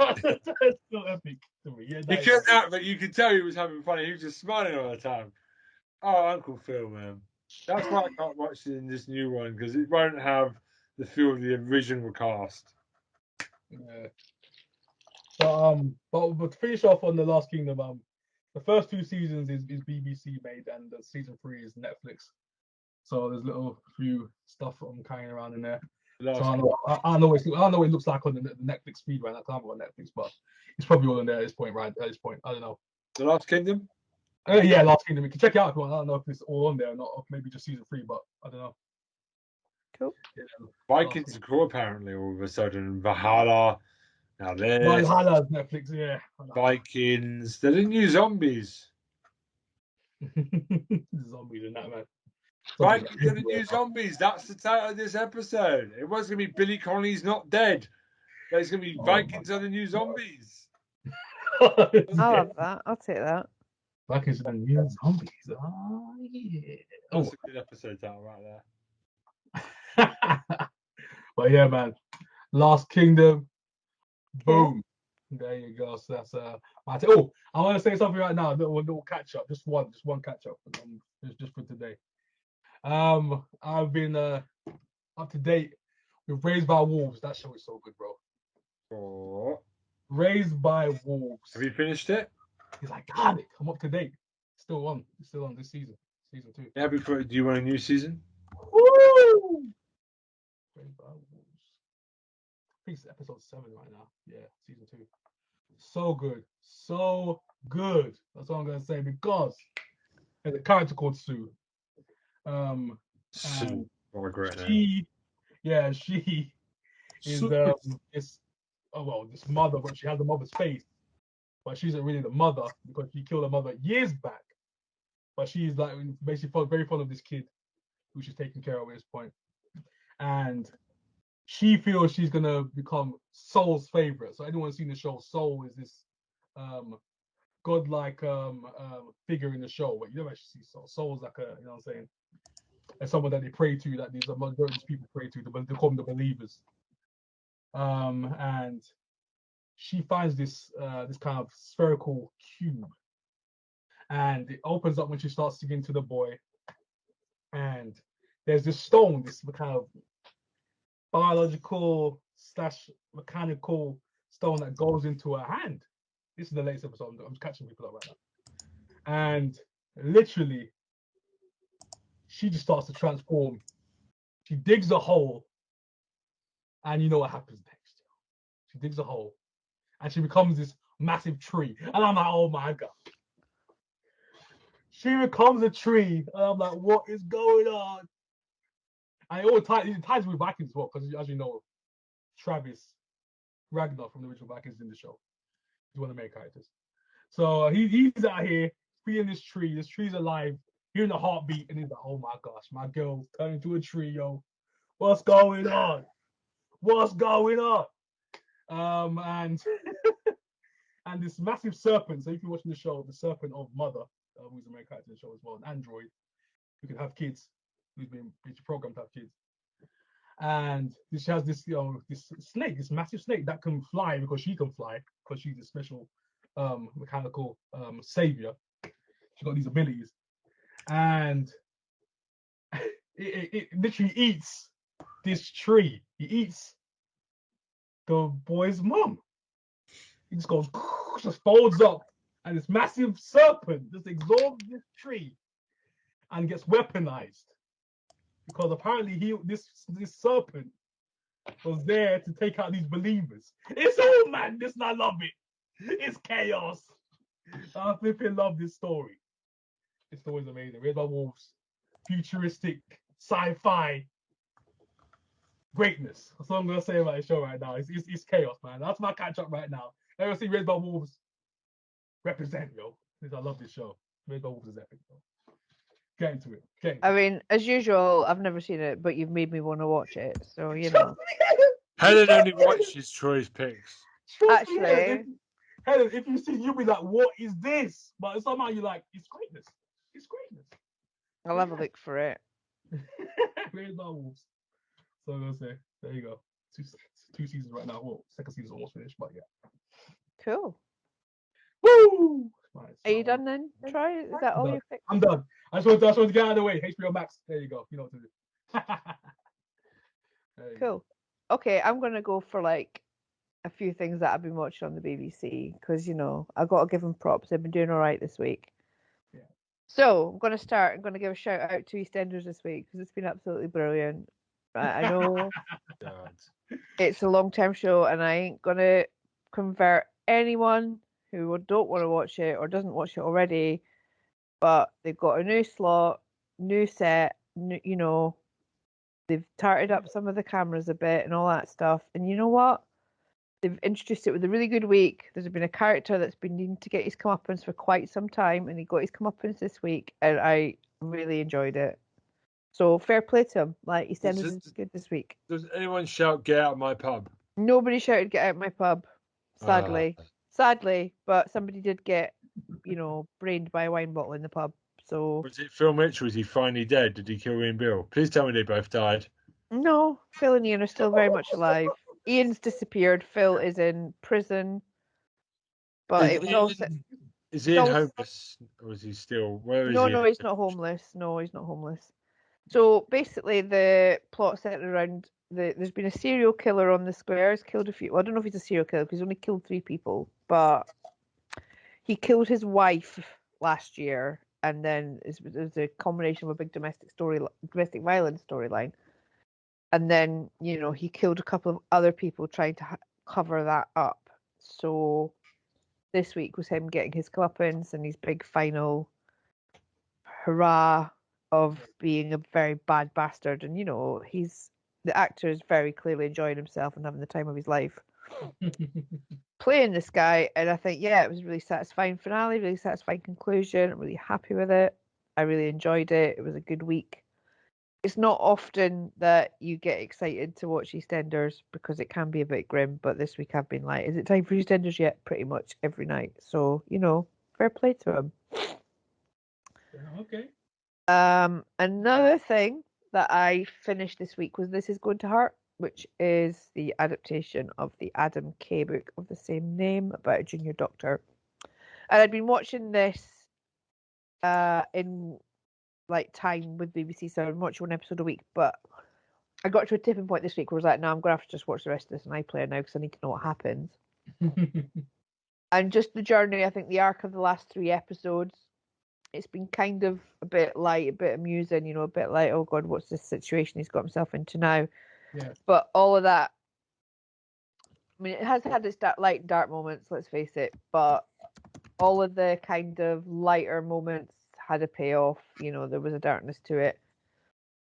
epic to me. Yeah, he couldn't act, but you could tell he was having fun. He was just smiling all the time. Oh, Uncle Phil, man. That's why I can't watch it in this new one, because it won't have the feel of the original cast. Yeah. But to finish off on The Last Kingdom, the first 2 seasons is BBC made, and the season 3 is Netflix. So there's little few stuff I'm carrying around in there. So I know what it looks like on the Netflix feed right now. I haven't got Netflix, but it's probably all in there at this point. Right at this point, I don't know. The Last Kingdom. Yeah, Last Kingdom. You can check it out if you want. I don't know if it's all on there or not, or maybe just season 3, but I don't know. Cool. Yeah. Vikings are cool, apparently, all of a sudden. Valhalla. Now there's Valhalla, Netflix, yeah. Vikings. They're the new zombies. Zombies and that, man. Vikings are the new zombies. That's the title of this episode. It was going to be Billy Connolly's Not Dead. But it's going to be Vikings are the new zombies. I'll have that. I'll take that. Vikings are the new zombies. Oh, yeah. That's a good episode title right there. But yeah, man. Last Kingdom. Boom. There you go. So that's I want to say something right now. Little catch up. Just one catch up. Just for today. I've been up to date with Raised by Wolves. That show is so good, bro. Oh. Raised by Wolves. Have you finished it? He's like, God, I'm up to date. Still on this season. Season 2. Yeah, do you want a new season? Woo! Raised by Wolves. I think it's episode 7 right now. Yeah, season 2. So good. So good. That's all I'm gonna say, because there's a character called Sue. And What a great name. she is this mother, but she has the mother's face, but she isn't really the mother because she killed her mother years back. But she's like basically very fond of this kid who she's taking care of at this point, and she feels she's gonna become Soul's favorite. So anyone who's seen the show, Soul is this godlike figure in the show, but you never actually see Soul. Soul's like a, you know what I'm saying, as someone that they pray to, that these people pray to, they call them the believers. And she finds this kind of spherical cube, and it opens up when she starts singing to the boy, and there's this stone, this kind of biological / mechanical stone that goes into her hand. This is the latest episode. I'm catching people up right now, and literally, she just starts to transform. She digs a hole, and you know what happens next. She digs a hole, and she becomes this massive tree, and I'm like, oh my god. She becomes a tree, and I'm like, what is going on? And it ties with Vikings as well, because as you know, Travis Ragnar from the original Vikings is in the show. He's one of the main characters. So he's out here feeding this tree. This tree's alive, hearing the heartbeat, and he's like, oh my gosh, my girl's turned into a tree, yo. What's going on? What's going on? And and this massive serpent. So if you're watching the show, the serpent of Mother, who's the main character in the show as well, an android who can have kids, who's been programmed to have kids. And she has this, this snake, this massive snake that can fly because she can fly because she's a special mechanical savior. She's got these abilities, and it literally eats this tree. He eats the boy's mum. He just goes, just folds up, and this massive serpent just absorbs this tree and gets weaponized. Because apparently this serpent was there to take out these believers. It's all madness, and I love it. It's chaos. I flipping love this story. This story's amazing. Raised by Wolves, futuristic, sci-fi greatness. That's what I'm gonna say about the show right now. It's chaos, man. That's my catch up right now. Ever see Raised by Wolves represent, yo? I love this show. Raised by Wolves is epic, yo. Get into it. I mean, as usual, I've never seen it, but you've made me want to watch it. So, you know. Helen only watches Troy's picks. Actually, Helen, if you see, you'll be like, what is this? But somehow you're like, it's greatness. It's greatness. I'll have a look for it. Raised by Wolves. So I'm gonna say, there you go. Two seasons right now. Well, second season's almost finished, but yeah. Cool. Woo! Nice. Are you done then, Troy? Is that all your picks? I'm done. I just want to get out of the way. HBO Max. There you go. You know what to do. Cool. Okay, I'm gonna go for like a few things that I've been watching on the BBC because I got to give them props. They've been doing all right this week. Yeah. So I'm gonna start. I'm gonna give a shout out to EastEnders this week because it's been absolutely brilliant. I know it's a long-term show, and I ain't gonna convert anyone who don't want to watch it or doesn't watch it already. But they've got a new slot, new set. They've tarted up some of the cameras a bit and all that stuff. And you know what? They've introduced it with a really good week. There's been a character that's been needing to get his comeuppance for quite some time, and he got his comeuppance this week, and I really enjoyed it. So fair play to him. Like, EastEnders is good this week. Does anyone shout, "Get out of my pub"? Nobody shouted, "Get out of my pub," sadly. Sadly, but somebody did get, brained by a wine bottle in the pub. So was it Phil Mitchell? Was he finally dead? Did he kill Ian Bill? Please tell me they both died. No, Phil and Ian are still very much alive. Ian's disappeared. Phil is in prison. But is Ian homeless, or is he still? Where is he? No, he's not homeless. No, he's not homeless. So basically, the plot centered around there's been a serial killer on the squares. Killed a few. Well, I don't know if he's a serial killer because he's only killed 3 people, but he killed his wife last year, and then it was a combination of a big domestic violence storyline, and then he killed a couple of other people trying to cover that up. So this week was him getting his comeuppance and his big final hurrah of being a very bad bastard, and the actor is very clearly enjoying himself and having the time of his life playing this guy. And I think, yeah, it was a really satisfying finale, really satisfying conclusion. I'm really happy with it. I really enjoyed it. It was a good week. It's not often that you get excited to watch EastEnders because it can be a bit grim, but this week I've been like, is it time for EastEnders yet? Pretty much every night. So, fair play to him. Okay. Another thing that I finished this week was This Is Going to Hurt, which is the adaptation of the Adam Kay book of the same name about a junior doctor. And I'd been watching this in time with BBC, so I'd watch one episode a week, but I got to a tipping point this week where I was like, no, I'm gonna have to just watch the rest of this on iPlayer now because I need to know what happens. And just the journey, I think the arc of the last 3 episodes, it's been kind of a bit light, a bit amusing, a bit like, oh God, what's this situation he's got himself into now? Yeah. But all of that, I mean, it has had its light and dark moments, let's face it, but all of the kind of lighter moments had a payoff. There was a darkness to it.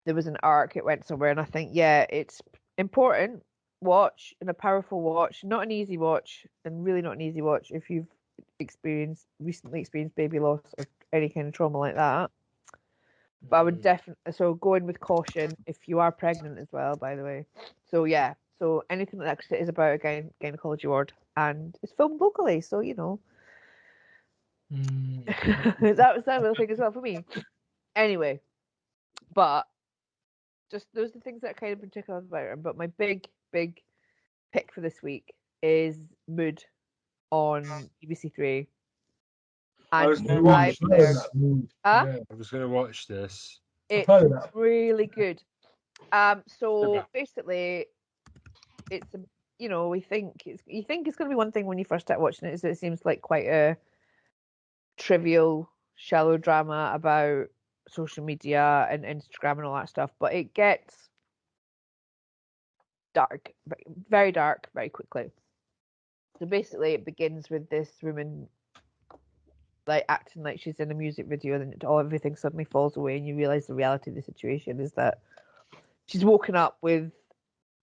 There was an arc, it went somewhere, and I think, yeah, it's important watch and a powerful watch, not an easy watch, and really not an easy watch if you've recently experienced baby loss or any kind of trauma like that. But I would definitely, so go in with caution if you are pregnant as well, by the way. So yeah, so anything like that, 'cause it is about a gynecology ward, and it's filmed locally, so that was that little thing as well for me. Anyway, but just those are the things that kind of particular about him. But my big pick for this week is Mood on BBC Three. I was And going to watch this. Huh? I was going to watch this. It's really good. So basically, it's we think you think it's going to be one thing when you first start watching it. Is it seems like quite a trivial, shallow drama about social media and Instagram and all that stuff, but it gets dark, very dark, very quickly. So basically, it begins with this woman acting like she's in a music video, and then everything suddenly falls away, and you realize the reality of the situation is that she's woken up in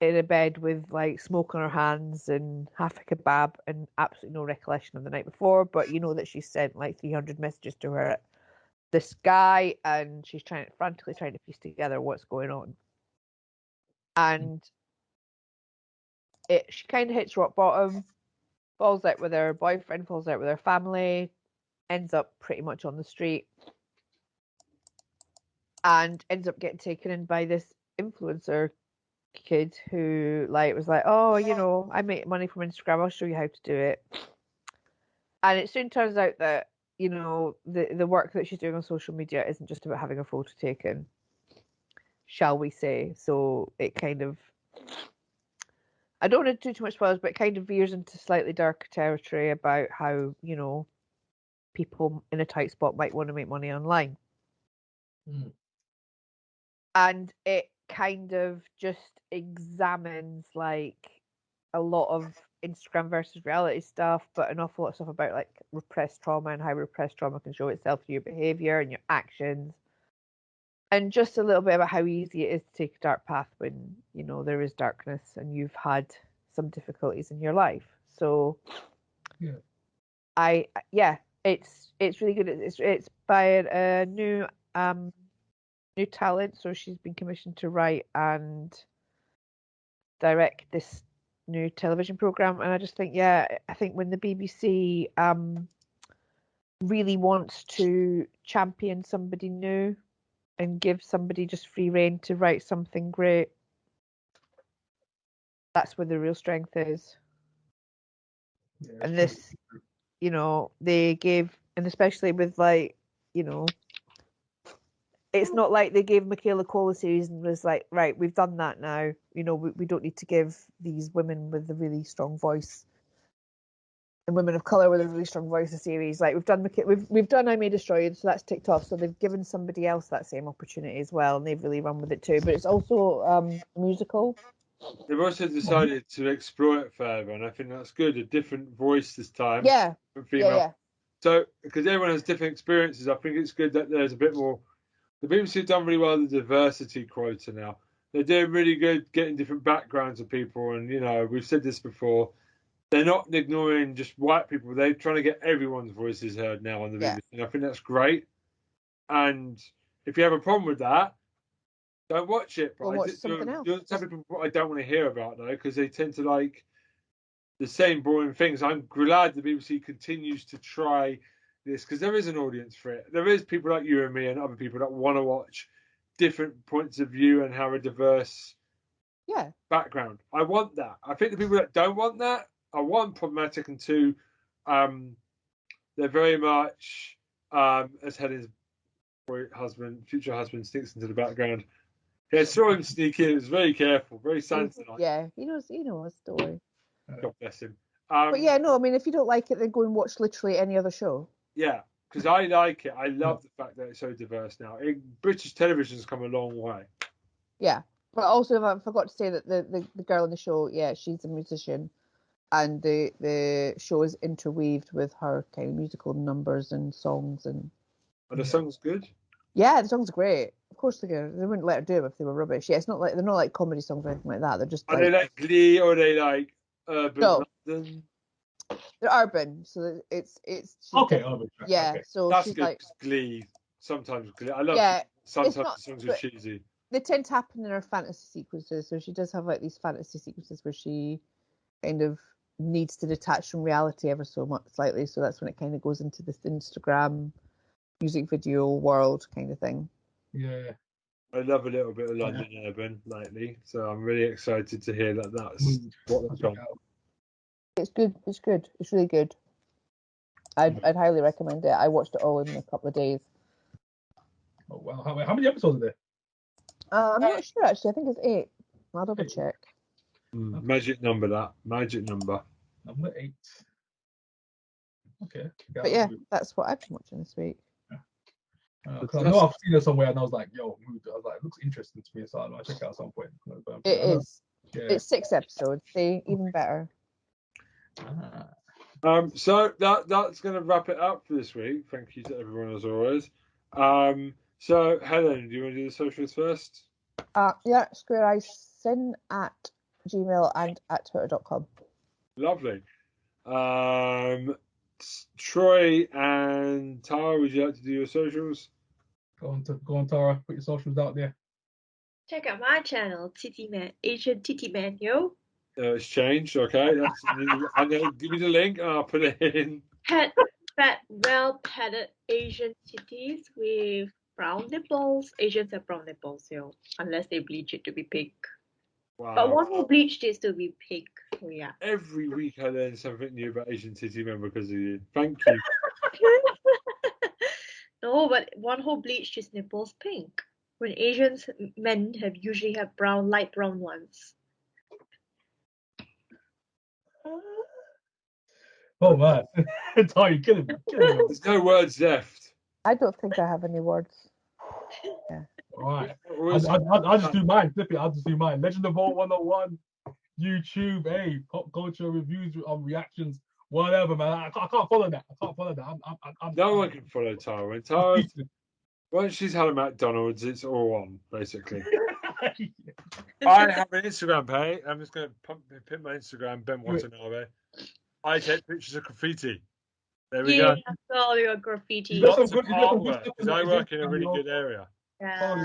a bed with smoke on her hands and half a kebab and absolutely no recollection of the night before, but that she's sent 300 messages to her this guy, and she's frantically trying to piece together what's going on. And she kind of hits rock bottom, falls out with her boyfriend, falls out with her family, ends up pretty much on the street, and ends up getting taken in by this influencer kid who was like, oh, I make money from Instagram, I'll show you how to do it. And it soon turns out that the work that she's doing on social media isn't just about having a photo taken, shall we say. So it kind of, I don't want to do too much spoilers, but it kind of veers into slightly darker territory about how people in a tight spot might want to make money online. And it kind of just examines a lot of Instagram versus reality stuff, but an awful lot of stuff about repressed trauma and how repressed trauma can show itself through your behavior and your actions, and just a little bit about how easy it is to take a dark path when there is darkness and you've had some difficulties in your life. So it's really good. It's by a new talent, so she's been commissioned to write and direct this new television program, and I just think, I think when the BBC really wants to champion somebody new and give somebody just free rein to write something great, that's where the real strength is. And this, they gave, and especially with it's not like they gave Michaela Cole a series and was like, right, we've done that now. We don't need to give these women with a really strong voice and women of color with a really strong voice a series. We've done I May Destroy You, so that's ticked off. So they've given somebody else that same opportunity as well, and they've really run with it too. But it's also a musical. They've also decided to explore it further, and I think that's good. A different voice this time. Yeah. Female. Yeah. So, because everyone has different experiences, I think it's good that there's a bit more the BBC have done really well with the diversity quota now. They're doing really good getting different backgrounds of people, and we've said this before. They're not ignoring just white people. They're trying to get everyone's voices heard now on the BBC. And I think that's great. And if you have a problem with that, don't watch it. But Or watch something else. You're the type of people I don't want to hear about, though, because they tend to like the same boring things. I'm glad the BBC continues to try this because there is an audience for it. There is people like you and me and other people that want to watch different points of view and have a diverse background. I want that. I think the people that don't want that are one, problematic, and two, they're very much as Helen's future husband sneaks into the background. Yeah, I saw him sneak in. He was very careful, very Santa-like. Yeah, he knows a story. God bless him. But yeah, no, I mean, if you don't like it, then go and watch literally any other show. Yeah, because I like it. I love the fact that it's so diverse now. British television's come a long way. Yeah, but also I forgot to say that the girl in the show, she's a musician, and the show is interweaved with her kind of musical numbers and songs. And are the songs good? Yeah, the songs are great. Of course they're good. They wouldn't let her do them if they were rubbish. Yeah, it's not like they're not like comedy songs or anything like that. They're just they like Glee or they like Urban London? They're urban, so it's okay. Urban, yeah. Okay. So that's she's good. Like Glee. Sometimes Glee. I love. Yeah, sometimes the songs are cheesy. They tend to happen in her fantasy sequences. So she does have like these fantasy sequences where she kind of needs to detach from reality ever so much slightly. So that's when it kind of goes into this Instagram music video world kind of thing. Yeah. I love a little bit of London urban lately, so I'm really excited to hear that that's what they've done. It's good. It's good. It's really good. I'd highly recommend it. I watched it all in a couple of days. Oh wow! How many episodes are there? I'm not sure actually. I think it's 8. I'll double check. Magic number, that magic number. Number 8. Okay. But yeah, that's what I've been watching this week. Because I know I've seen it somewhere, and I was like, "Yo, I was like, it looks interesting to me, so I'll check it out at some point." It is. Yeah. It's 6 episodes. See, even better. So that's going to wrap it up for this week. Thank you to everyone as always. So Helen, do you want to do the socials first? Yeah, squareeyesin at gmail and at twitter.com. Lovely. Troy and Tara, would you like to do your socials? Go on, Tara. Put your socials out there. Check out my channel, Titty Man, Asian Titty Man, yo. It's changed, okay. I'm going to give you the link and I'll put it in. Fat, well-padded Asian titties with brown nipples. Asians have brown nipples, yo, unless they bleach it to be pink. Wow. But one who bleached is to be pink. So yeah. Every week I learn something new about Asian titty men because of you. Thank you. No, but one who bleached his nipples pink. When Asian men usually have light brown ones. Oh man, Tara, you're killing me. There's no words left. I don't think I have any words. Yeah. All right. I'll just do mine. Flip it. I'll just do mine. Legend of Vote 101, YouTube, pop culture reviews, reactions, whatever, man. I can't follow that. No one can follow Tara. When Tara, once she's had a McDonald's, it's all on, basically. I have an Instagram page. I'm just going to pin my Instagram, Ben Watanabe. I take pictures of graffiti. There we go. Yeah, all your graffiti. Lots of artwork, because I work in a really good area. Yeah,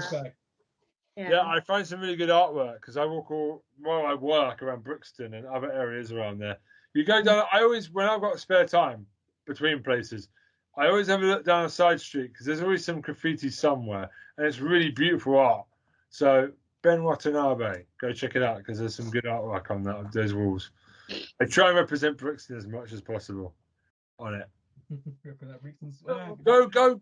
I find some really good artwork because I walk I work around Brixton and other areas around there. You go down. When I've got spare time between places, I always have a look down a side street because there's always some graffiti somewhere, and it's really beautiful art. So Ben Watanabe, go check it out because there's some good artwork on those walls. I try and represent Brixton as much as possible on it. Go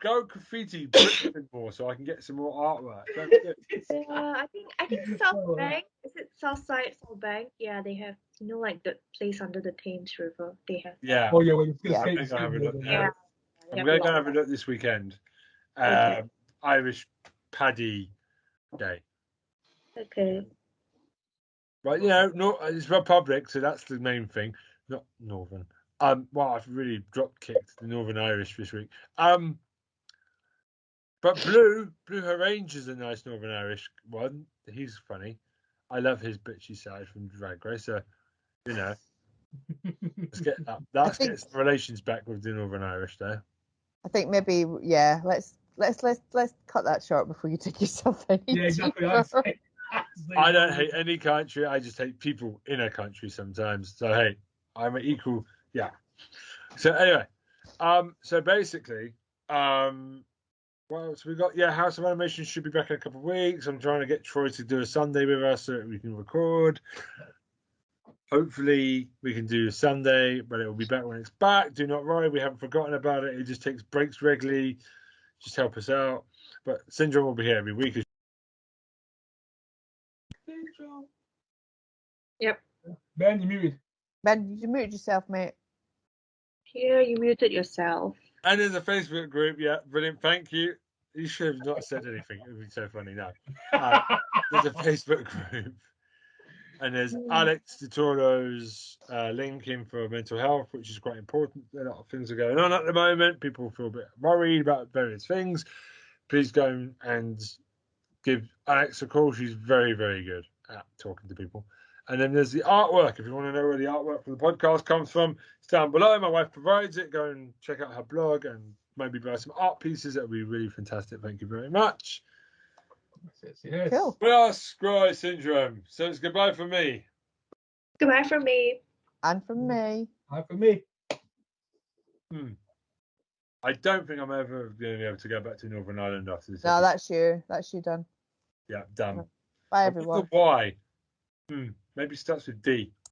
graffiti Brixton more so I can get some more artwork. I think South Bank, is it Southside South Bank? Yeah, they have like the place under the Thames River. They have. Yeah. Oh yeah, I'm going to have a look there. I'm going to go have a look this weekend. Irish Paddy Day. Okay. Right, it's Republic, so that's the main thing. Not Northern. I've really drop kicked the Northern Irish this week. But Blue Range is a nice Northern Irish one. He's funny. I love his bitchy side from Drag Race. So, you know, let's get that. Let's get some relations back with the Northern Irish there. I think maybe let's cut that short before you take yourself any Yeah, exactly. deeper. I don't hate any country. I just hate people in a country sometimes. So hey, I'm an equal. Yeah. So anyway, so basically, what else we got? Yeah, House of Animation should be back in a couple of weeks. I'm trying to get Troy to do a Sunday with us so that we can record. Hopefully we can do Sunday, but it will be back when it's back. Do not worry, we haven't forgotten about it. It just takes breaks regularly. Just help us out. But Syndrome will be here every week. Yep. Ben, you muted. Ben, you muted yourself, mate. Here, you muted yourself. And there's a Facebook group. Yeah, brilliant. Thank you. You should have not said anything. It would be so funny now. There's a Facebook group. And there's Alex DiToro's link in for mental health, which is quite important. A lot of things are going on at the moment. People feel a bit worried about various things. Please go and give Alex a call. She's very, very good at talking to people. And then there's the artwork. If you want to know where the artwork for the podcast comes from, it's down below. My wife provides it. Go and check out her blog and maybe buy some art pieces. That would be really fantastic. Thank you very much. Yes. Cool. Well, Scry Syndrome. So it's goodbye from me. Goodbye from me. And from me. Hi for me. I don't think I'm ever going to be able to go back to Northern Ireland after this. No, that's you. That's you done. Yeah, done. Bye, I everyone. wonder why. Maybe it starts with D.